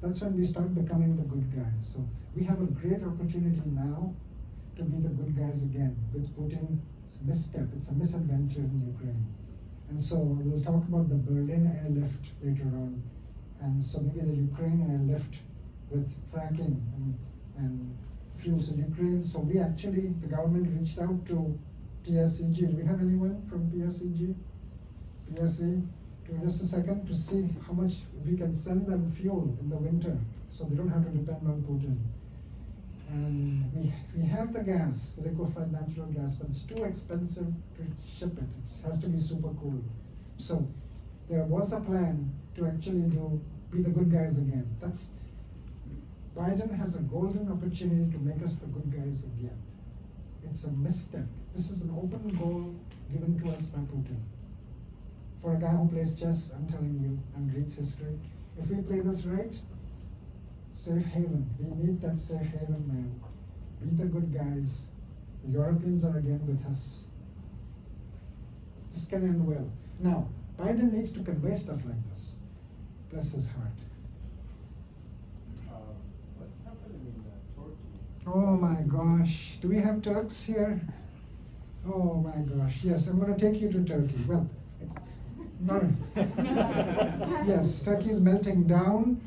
that's when we start becoming the good guys. So we have a great opportunity now to be the good guys again with Putin's misstep. It's a misadventure in Ukraine. And so we'll talk about the Berlin airlift later on. And so maybe the Ukraine airlift with fracking and fuel. So Ukraine, so we actually, the government reached out to PSEG. Do we have anyone from PSEG? PSE? Just a second to see how much we can send them fuel in the winter so they don't have to depend on Putin. And we have the gas, the liquefied natural gas, but it's too expensive to ship it. It has to be super cool. So there was a plan to actually be the good guys again. Biden has a golden opportunity to make us the good guys again. It's a misstep. This is an open goal given to us by Putin. For a guy who plays chess, I'm telling you, and reads history, if we play this right, safe haven. We need that safe haven, man. Be the good guys. The Europeans are again with us. This can end well. Now, Biden needs to convey stuff like this. Bless his heart. What's happening in Turkey? Oh my gosh. Do we have Turks here? Oh my gosh. Yes, I'm going to take you to Turkey. Well, no. Yes, Turkey is melting down.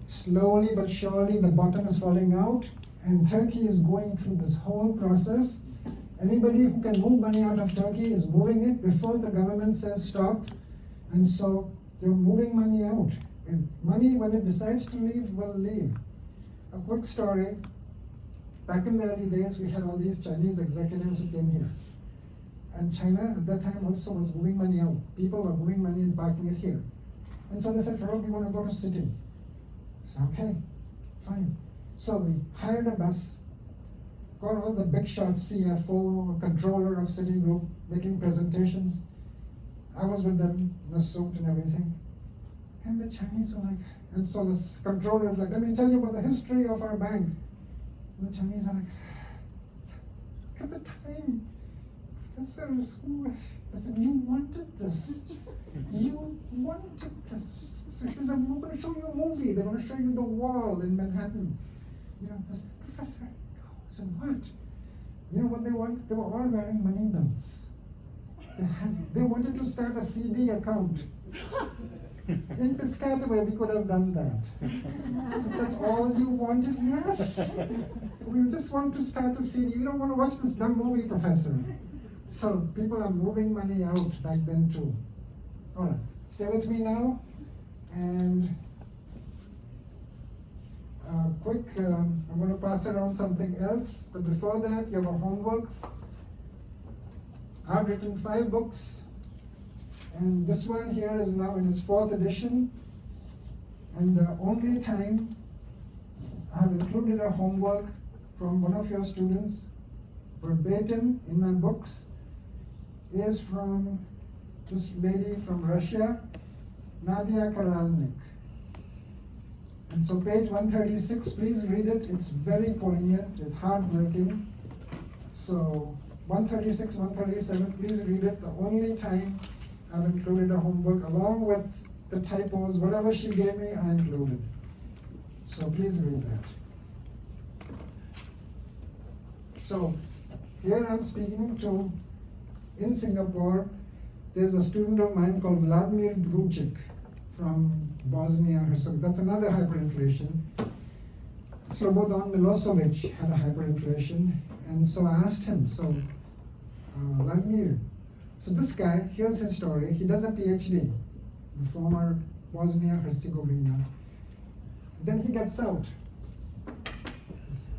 Slowly but surely the bottom is falling out. And Turkey is going through this whole process. Anybody who can move money out of Turkey is moving it before the government says stop. And so they're moving money out. And money, when it decides to leave, will leave. A quick story. Back in the early days, we had all these Chinese executives who came here. And China at that time also was moving money out. People were moving money and parking it here. And so they said, Farooq, we want to go to city. I said, okay, fine. So we hired a bus, got all the big shots, CFO, controller of Citigroup, making presentations. I was with them in a suit and everything. And the Chinese were like, and so this controller is like, let me tell you about the history of our bank. And the Chinese are like, look at the time. Professors, I said, you wanted this. You wanted this. This is we're going to show you a movie. They're going to show you the wall in Manhattan. You know, this professor, I said, what? You know what they want? They were all wearing money belts. They wanted to start a CD account. In Piscataway, we could have done that. So that's all you wanted? Yes. We just want to start a CD. We don't want to watch this dumb movie, Professor. So people are moving money out back then too. All right, stay with me now. And quick, I'm going to pass around something else. But before that, you have a homework. I've written 5 books. And this one here is now in its 4th edition. And the only time I have included a homework from one of your students, verbatim in my books, is from this lady from Russia, Nadia Karalnik. And so page 136, please read it. It's very poignant, it's heartbreaking. So 136, 137, please read it. The only time I've included a homework along with the typos, whatever she gave me, I included. So please read that. So here I'm speaking to, in Singapore, there's a student of mine called Vladimir Brucic from Bosnia Herzegovina. That's another hyperinflation. Slobodan Milosevic had a hyperinflation. And so I asked him, so Vladimir, so this guy, here's his story. He does a PhD, the former Bosnia Herzegovina. Then he gets out.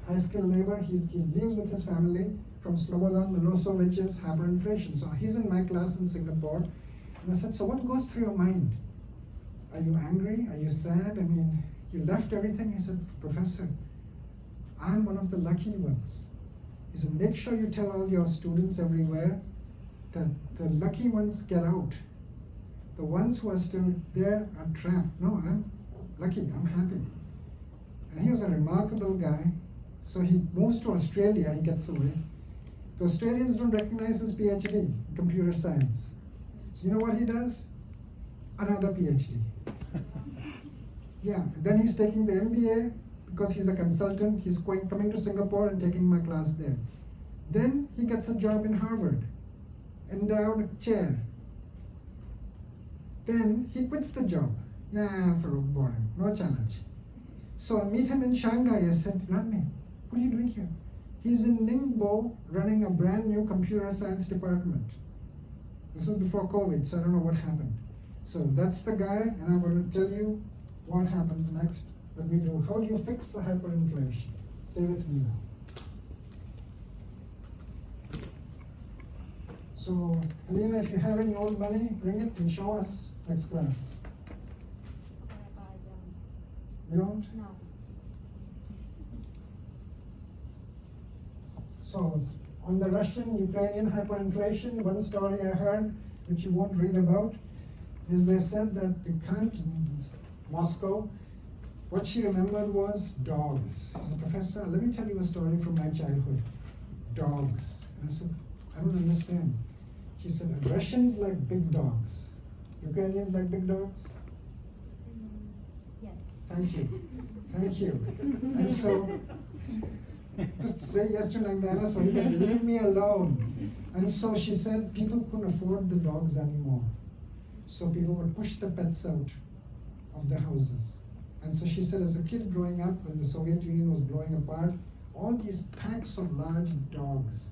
High skilled labor, he lives with his family from Slobodan Milosevic's hyperinflation. So he's in my class in Singapore. And I said, so what goes through your mind? Are you angry? Are you sad? I mean, you left everything? He said, Professor, I'm one of the lucky ones. He said, make sure you tell all your students everywhere that the lucky ones get out. The ones who are still there are trapped. No, I'm lucky, I'm happy. And he was a remarkable guy. So he moves to Australia, he gets away. The Australians don't recognize his PhD in computer science. So you know what he does? Another PhD. Yeah, and then he's taking the MBA because he's a consultant. He's coming to Singapore and taking my class there. Then he gets a job in Harvard, endowed chair. Then he quits the job. Yeah, for boring, no challenge. So I meet him in Shanghai. I said, Vladimir, what are you doing here? He's in Ningbo running a brand new computer science department. This is before COVID, so I don't know what happened. So that's the guy, and I'm going to tell you what happens next that we do. How do you fix the hyperinflation? Stay with me now. So, Helena, if you have any old money, bring it and show us next class. You don't? No. So, on the Russian-Ukrainian hyperinflation, one story I heard, which you won't read about, is they said that the country, Moscow, what she remembered was dogs. She said, Professor, let me tell you a story from my childhood. Dogs. And I said, I don't understand. She said, Russians like big dogs. Ukrainians like big dogs? Yes. Thank you. Thank you. And so, just say yes to Langdana so he can leave me alone. And so she said people couldn't afford the dogs anymore. So people would push the pets out of the houses. And so she said as a kid growing up, when the Soviet Union was blowing apart, all these packs of large dogs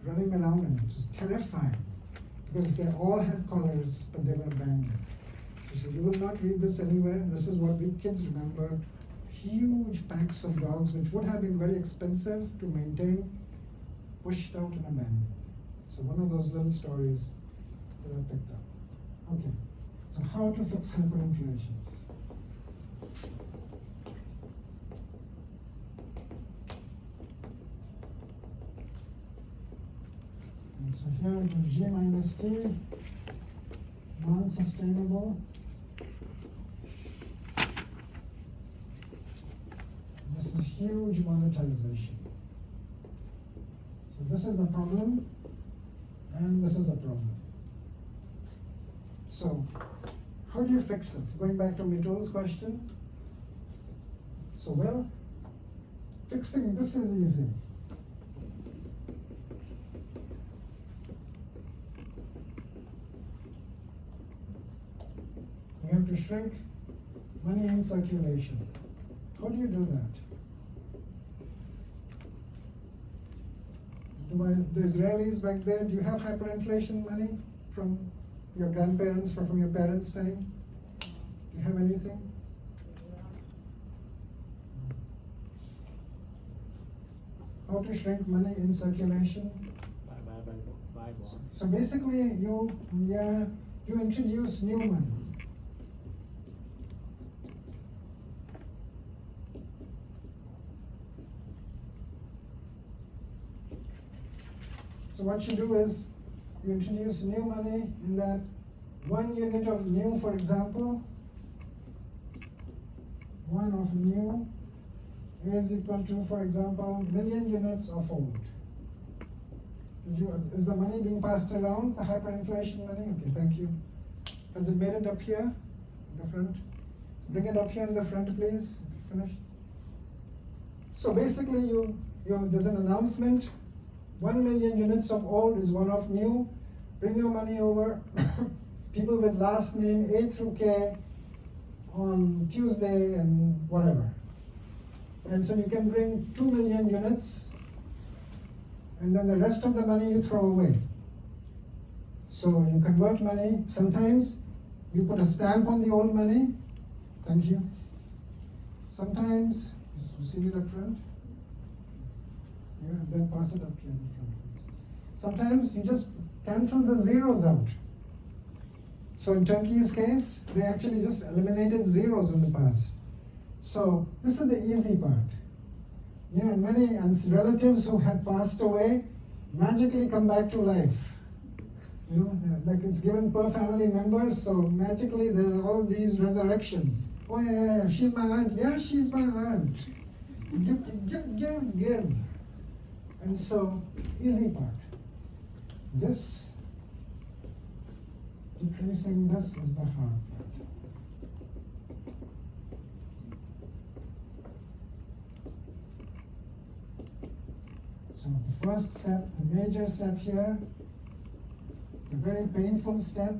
running around, and it was terrifying because they all had collars, but they were abandoned. She said, you will not read this anywhere. This is what we kids remember. Huge packs of dogs, which would have been very expensive to maintain, pushed out and abandoned. So one of those little stories that I picked up. Okay, so how to fix hyperinflations? And so here we go G minus T, non-sustainable. This is huge monetization. So this is a problem, and this is a problem. So, how do you fix it? Going back to Mitul's question. So, well, fixing this is easy. have to shrink money in circulation. How do you do that? The Israelis back there, do you have hyperinflation money from your grandparents, from your parents' time? Do you have anything? How to shrink money in circulation? Buy bonds. So basically, you introduce new money. So what you do is, you introduce new money in that 1 unit of new, for example, 1 of new is equal to, for example, million units of old. Is the money being passed around, the hyperinflation money? Okay, thank you. Has it made it up here in the front? Bring it up here in the front, please. Finish. So basically, there's an announcement. 1 million units of old is 1 of new. Bring your money over. People with last name A through K on Tuesday and whatever. And so you can bring 2 million units, and then the rest of the money you throw away. So you convert money. Sometimes you put a stamp on the old money. Thank you. Sometimes, you see it up front? Yeah, and then pass it up here in front, please. Sometimes you just cancel the zeros out. So in Turkey's case, they actually just eliminated zeros in the past. So this is the easy part. And many relatives who had passed away magically come back to life. Like it's given per family member, so magically there are all these resurrections. Oh yeah, she's my aunt. Yeah, she's my aunt. Give. And so, easy part. This, decreasing this is the hard part. So the first step, the major step here, the very painful step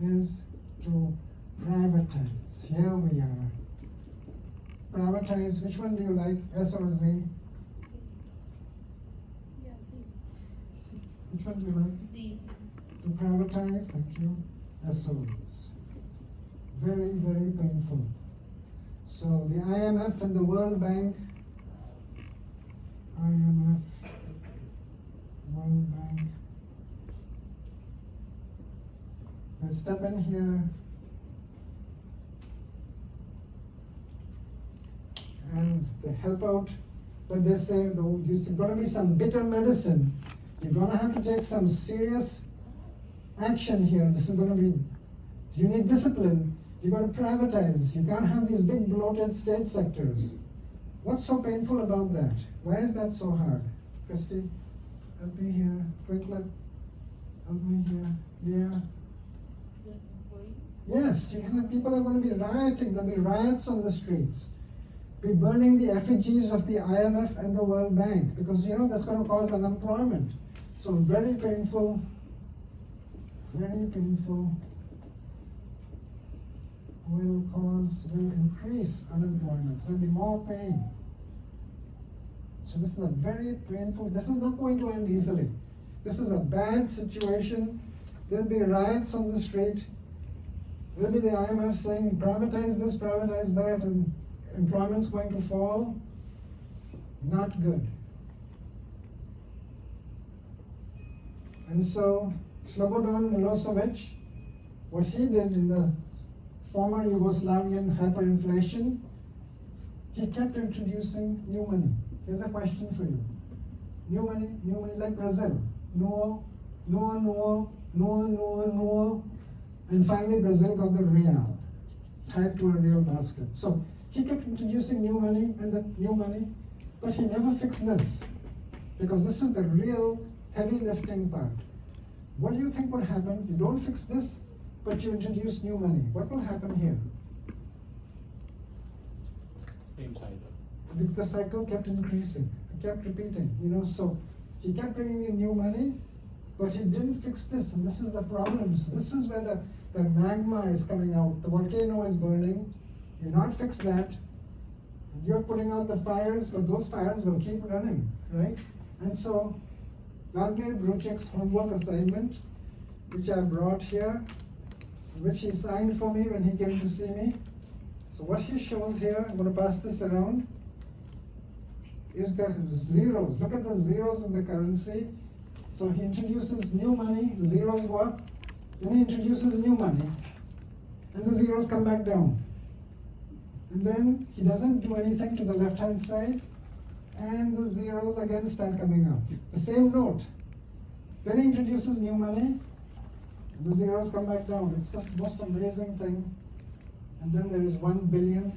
is to privatize. Here we are. Privatize, which one do you like, S or Z? Yeah, Z. Which one do you like? Z. To privatize, thank you, SOEs. Very, very painful. So the IMF and the World Bank, IMF, World Bank, they step in here and they help out, but they say, though, there's going to be some bitter medicine. You're going to have to take some serious action here. This is going to be, you need discipline. You've got to privatize. You can't have these big bloated state sectors. What's so painful about that? Why is that so hard? Christy, help me here. Quicklet, help me here. Yeah. Yes, people are going to be rioting. There'll be riots on the streets. Be burning the effigies of the IMF and the World Bank because that's going to cause unemployment. So very painful. Very painful. Will increase unemployment. There'll be more pain. So this is a very painful, this is not going to end easily. This is a bad situation. There'll be riots on the street. There'll be the IMF saying, privatize this, privatize that, and employment's going to fall. Not good. And so, Slobodan Milosevic, what he did in the former Yugoslavian hyperinflation, he kept introducing new money. Here's a question for you. New money like Brazil. No, and finally Brazil got the real, tied to a real basket. So he kept introducing new money and the new money, but he never fixed this, because this is the real heavy lifting part. What do you think would happen? You don't fix this, but you introduce new money. What will happen here? Same cycle. The cycle kept increasing. It kept repeating. So he kept bringing in new money, But he didn't fix this, and this is the problem. So this is where the magma is coming out. The volcano is burning. You not fix that, and you're putting out the fires, but those fires will keep running, right? And so, Vladimir Bruchek's homework assignment, which I brought here, which he signed for me when he came to see me. So what he shows here, I'm going to pass this around, is the zeros. Look at the zeros in the currency. So he introduces new money, the zeros go up, then he introduces new money, and the zeros come back down. And then he doesn't do anything to the left-hand side, and the zeros again start coming up. The same note. Then he introduces new money, and the zeros come back down. It's just the most amazing thing. And then there is 1 billion.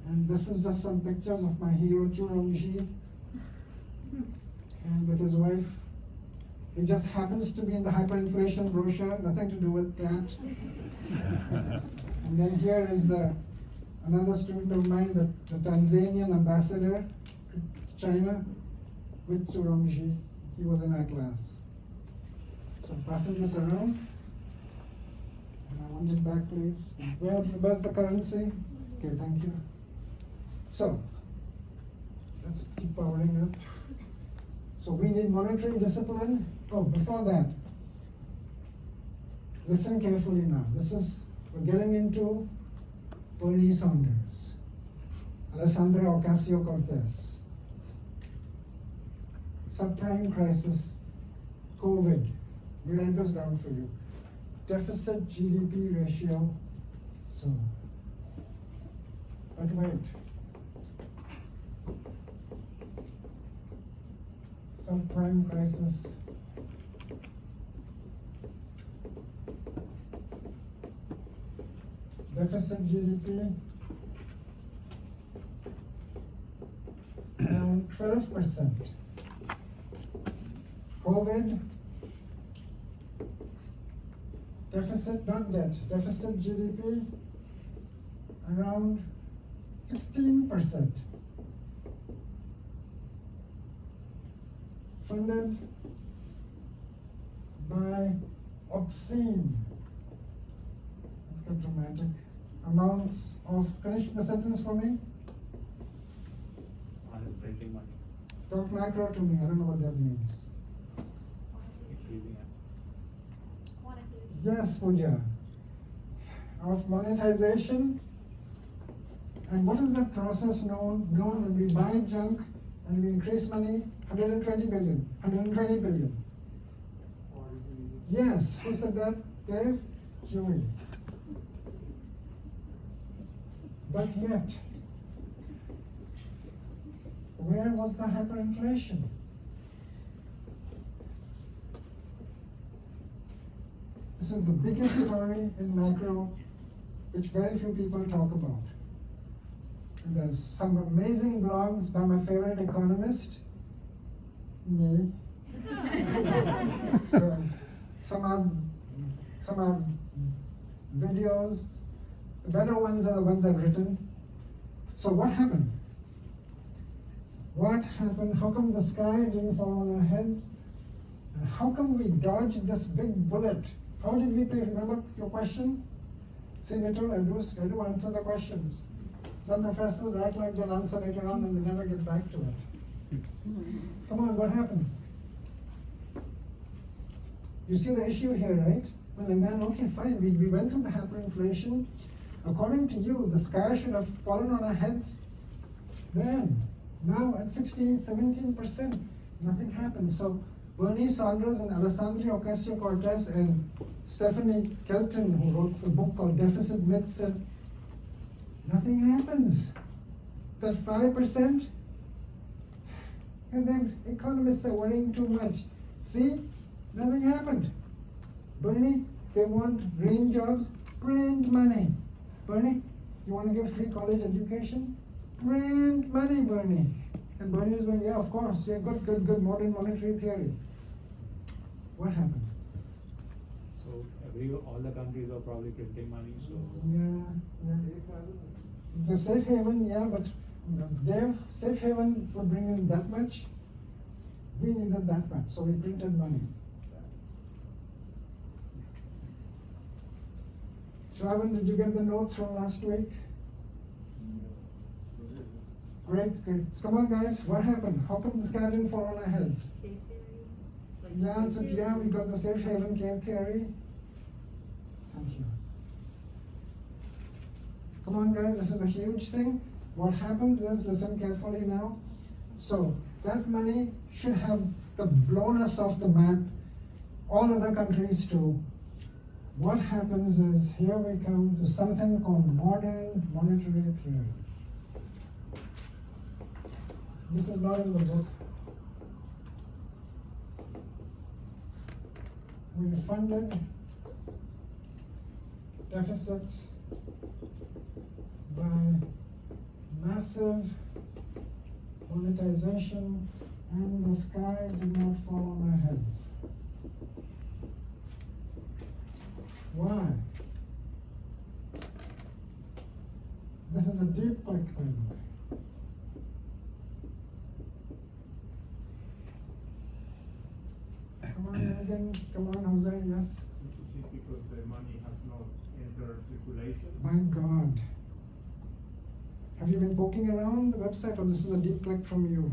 And this is just some pictures of my hero Churongji and with his wife. It just happens to be in the hyperinflation brochure, nothing to do with that. And then here is another student of mine, the Tanzanian ambassador to China with Churongji. He was in our class. So passing this around. And I want it back, please. Where's the currency? Okay, thank you. So, let's keep powering up. So we need monetary discipline. Oh, before that, listen carefully now. We're getting into Bernie Sanders, Alessandra Ocasio-Cortez, subprime crisis, COVID. We write this down for you. Deficit GDP ratio, so. But wait. Subprime crisis. Deficit GDP around 12%. COVID, deficit, not debt, deficit GDP around 16%. Funded by obscene, let's get dramatic, amounts of, finish the sentence for me. Printing money. Talk macro to me, I don't know what that means. Increasing it. Yes, Pooja. Of monetization. And what is that process known when we buy junk and we increase money? 120 billion, 120 billion. Yes, who said that? Dave? Huey. But yet, where was the hyperinflation? This is the biggest story in macro, which very few people talk about. And there's some amazing blogs by my favorite economist, me. So some are videos. The better ones are the ones I've written. So what happened? What happened? How come the sky didn't fall on our heads? And how come we dodged this big bullet? How did we pay? Remember your question? See, Mitchell, I do answer the questions. Some professors act like they'll answer later on and they never get back to it. Come on, what happened? You see the issue here, right? Well, and then, okay, fine, we went through the hyperinflation. According to you, the sky should have fallen on our heads then. Now at 16, 17%, nothing happened. So Bernie Sanders and Alessandra Ocasio-Cortez and Stephanie Kelton, who wrote a book called Deficit Myth, said, nothing happens. That 5%, and then economists are worrying too much. See, nothing happened. Bernie, they want green jobs, print money. Bernie, you want to give free college education? Print money, Bernie. And Bernie is going, yeah, of course, yeah, good, modern monetary theory. What happened? So all the countries are probably printing money, so. Yeah. The safe haven, yeah, but Dave, safe haven would bring in that much. We needed that much, so we printed money. Shravan, did you get the notes from last week? Great, great. Come on, guys. What happened? How come this guy didn't fall on our heads? Cave theory. Like Yeah, cave theory. we got the safe haven cave theory. Thank you. Come on, guys. This is a huge thing. What happens is, listen carefully now. So that money should have blown us off the map. All other countries too. What happens is, here we come to something called modern monetary theory. This is not in the book. We funded deficits by massive monetization, and the sky did not fall on our heads. Why? This is a deep click, by the way. Come on, Megan. Come on, Jose. Yes. Is it because the money has not entered circulation? My God. Have you been poking around the website, or this is a deep click from you?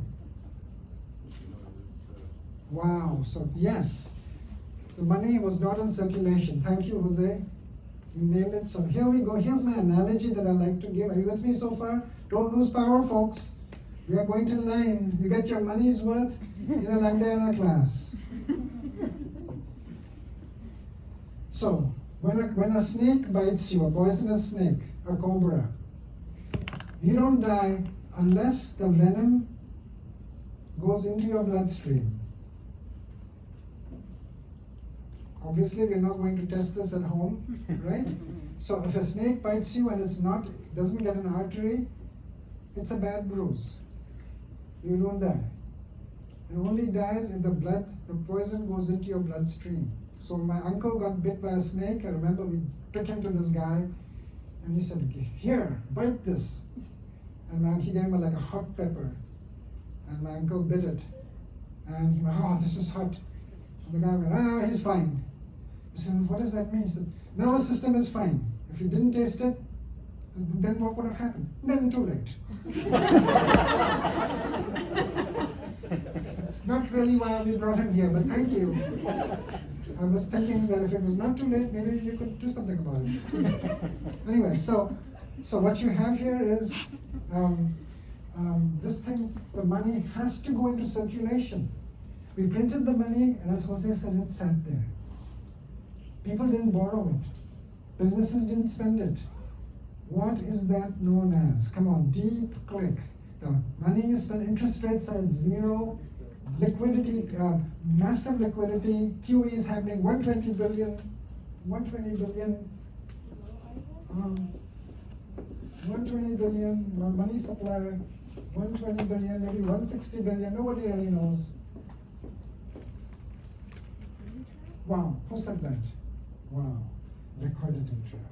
You know, Wow. So yes, the money was not in circulation. Thank you, Jose. You nailed it. So here we go. Here's my analogy that I like to give. Are you with me so far? Don't lose power, folks. We are going till 9. You get your money's worth in a Langdana class. So when a snake bites you, a poisonous snake, a cobra, you don't die unless the venom goes into your bloodstream. Obviously, we're not going to test this at home, right? So if a snake bites you and doesn't get an artery, it's a bad bruise. You don't die. It only dies if the poison goes into your bloodstream. So my uncle got bit by a snake. I remember we took him to this guy, and he said, "Here, bite this." And he gave me like a hot pepper, and my uncle bit it, and he went, "Oh, this is hot." And the guy went, "He's fine." I said, "What does that mean?" He said, "Nervous system is fine. If you didn't taste it, then what would have happened? Then too late." It's not really why we brought him here, but thank you. I was thinking that if it was not too late, maybe you could do something about it. Anyway, so what you have here is this thing, the money has to go into circulation. We printed the money, and as Jose said, it sat there. People didn't borrow it. Businesses didn't spend it. What is that known as? Come on, deep click. The money is spent, interest rates are at 0, liquidity, massive liquidity, QE is happening, 120 billion, 120 billion, money supply, 120 billion, maybe 160 billion, nobody really knows. Wow, who said that? Wow, liquidity trap.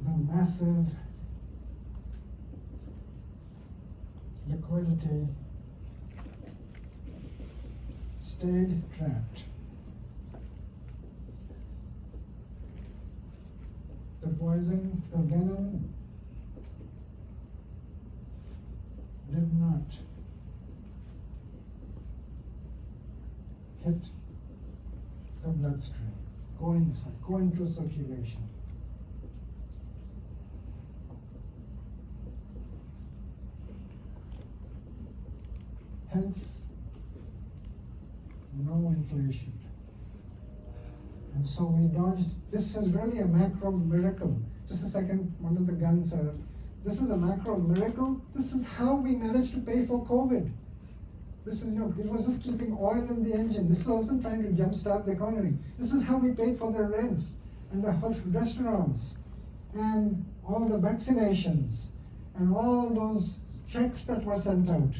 The massive liquidity stayed trapped. The poison, the venom did not hit the bloodstream, go into circulation. Hence, no inflation. And so we dodged. This is really a macro miracle. Just a second, one of the guns are. This is a macro miracle. This is how we managed to pay for COVID. This is, it was just keeping oil in the engine. This wasn't trying to jumpstart the economy. This is how we paid for the rents and the hot restaurants and all the vaccinations and all those checks that were sent out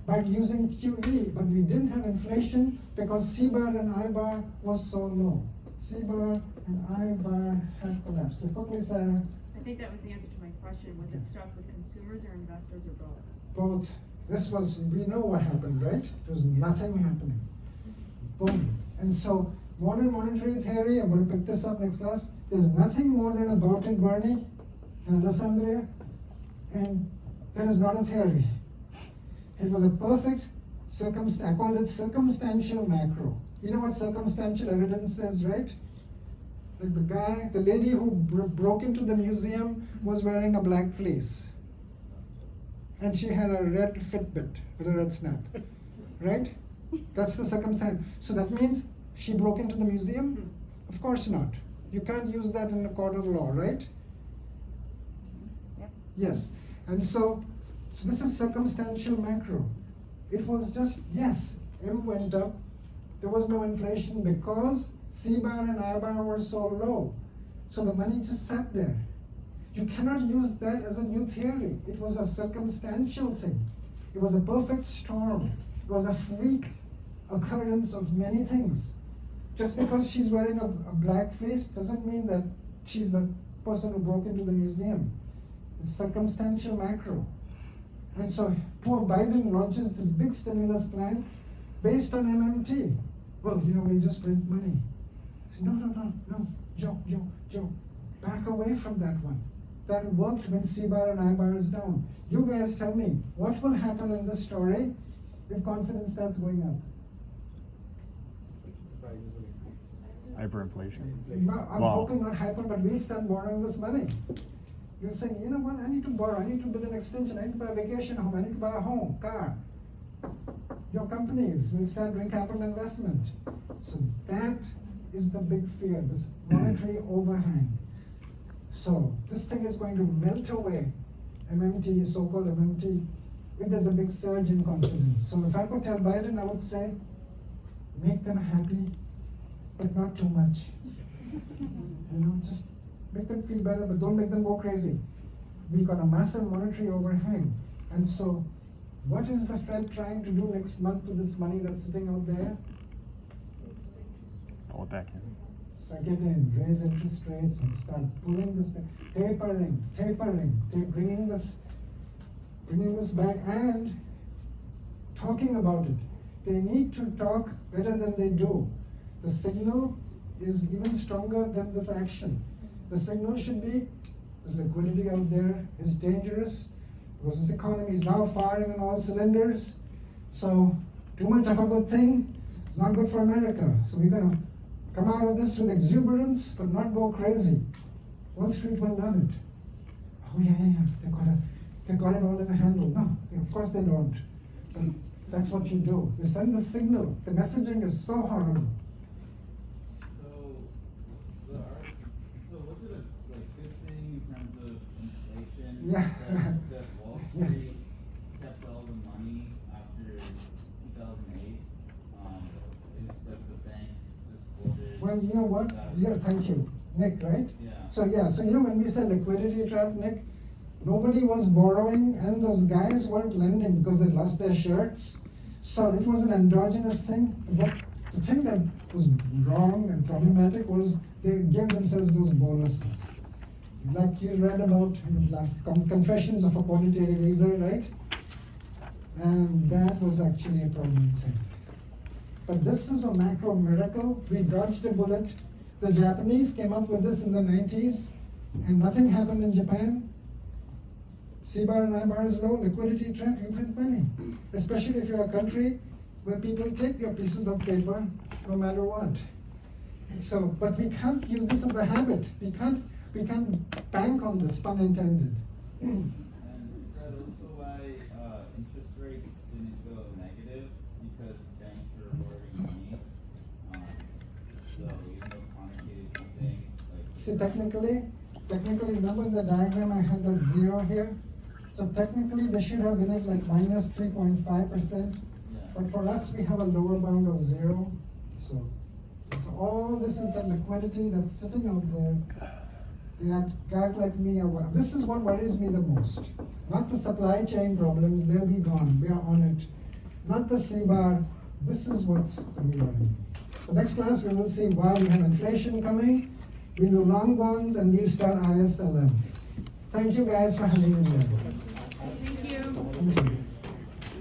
by using QE. But we didn't have inflation because C-bar and I-bar was so low. C-bar and I-bar had collapsed. So quickly, Sarah. I think that was the answer to my question, was it stuck with consumers or investors or both? Both. We know what happened, right? There was nothing happening. Boom. And so, modern monetary theory, I'm going to pick this up next class. There's nothing modern about it, Bernie and Alessandria. And there is not a theory. It was a perfect I call it circumstantial macro. You know what circumstantial evidence is, right? Like the lady who broke into the museum was wearing a black fleece. And she had a red Fitbit with a red snap, right? That's the circumstance. So that means she broke into the museum? Of course not. You can't use that in a court of law, right? Yep. Yes. And so this is circumstantial macro. It was just, yes, M went up. There was no inflation because C-bar and I-bar were so low. So the money just sat there. You cannot use that as a new theory. It was a circumstantial thing. It was a perfect storm. It was a freak occurrence of many things. Just because she's wearing a black face doesn't mean that she's the person who broke into the museum. It's circumstantial macro. And so poor Biden launches this big stimulus plan based on MMT. Well, we just print money. No, Joe, back away from that one. That worked when C-bar and I-bar is down. You guys tell me, what will happen in this story if confidence starts going up? Prices will increase. Hyperinflation. No, I'm hoping not happen, but we'll start borrowing this money. You're saying, you know what, I need to borrow, I need to build an extension, I need to buy a vacation home, I need to buy a home, car. Your companies will start doing capital investment. So that is the big fear, this monetary overhang. So this thing is going to melt away MMT, so-called MMT, if there's a big surge in confidence. So if I could tell Biden, I would say, make them happy, but not too much. Just make them feel better, but don't make them go crazy. We got a massive monetary overhang. And so what is the Fed trying to do next month to this money that's sitting out there? Pull it back in. Suck it in, raise interest rates and start pulling this back, tapering, bringing this back and talking about it. They need to talk better than they do. The signal is even stronger than this action. The signal should be, there's liquidity out there, it's dangerous, because this economy is now firing on all cylinders. So too much of a good thing is not good for America. So we're gonna come out of this with exuberance, but not go crazy. Wall Street will love it. Oh yeah, they got it all in a handle. No, of course they don't. But that's what you do. You send the signal. The messaging is so horrible. So was it a good thing in terms of inflation? Yeah. That Wall Street kept all the money after 2008? Like the banks just quoted. Well, you know what? Yeah, thank you, Nick. Right? Yeah. So when we say liquidity trap, Nick, nobody was borrowing, and those guys weren't lending because they lost their shirts. So it was an endogenous thing. But the thing that was wrong and problematic was they gave themselves those bonuses. Like you read about in the last Confessions of a Quantitative Easer, right? And that was actually a problem thing. But this is a macro miracle. We dodged a bullet. The Japanese came up with this in the 90s, and nothing happened in Japan. C-bar and I-bar is low, liquidity trap, you print money. Especially if you're a country where people take your pieces of paper no matter what. So, but we can't use this as a habit. We can't bank on this, pun intended. And is that also why interest rates didn't go negative? Because banks were hoarding money. So even though quantitative easing, See, technically, remember the diagram I had that zero here? So technically, they should have been at like minus 3.5%. But for us, we have a lower bound of zero. So all this is the liquidity that's sitting out there. That guys like me are, this is what worries me the most. Not the supply chain problems, they'll be gone, we are on it. Not the C-bar, this is what's going to be worrying me. The next class we will see why we have inflation coming, we do long bonds, and we start ISLM. Thank you guys for hanging in there.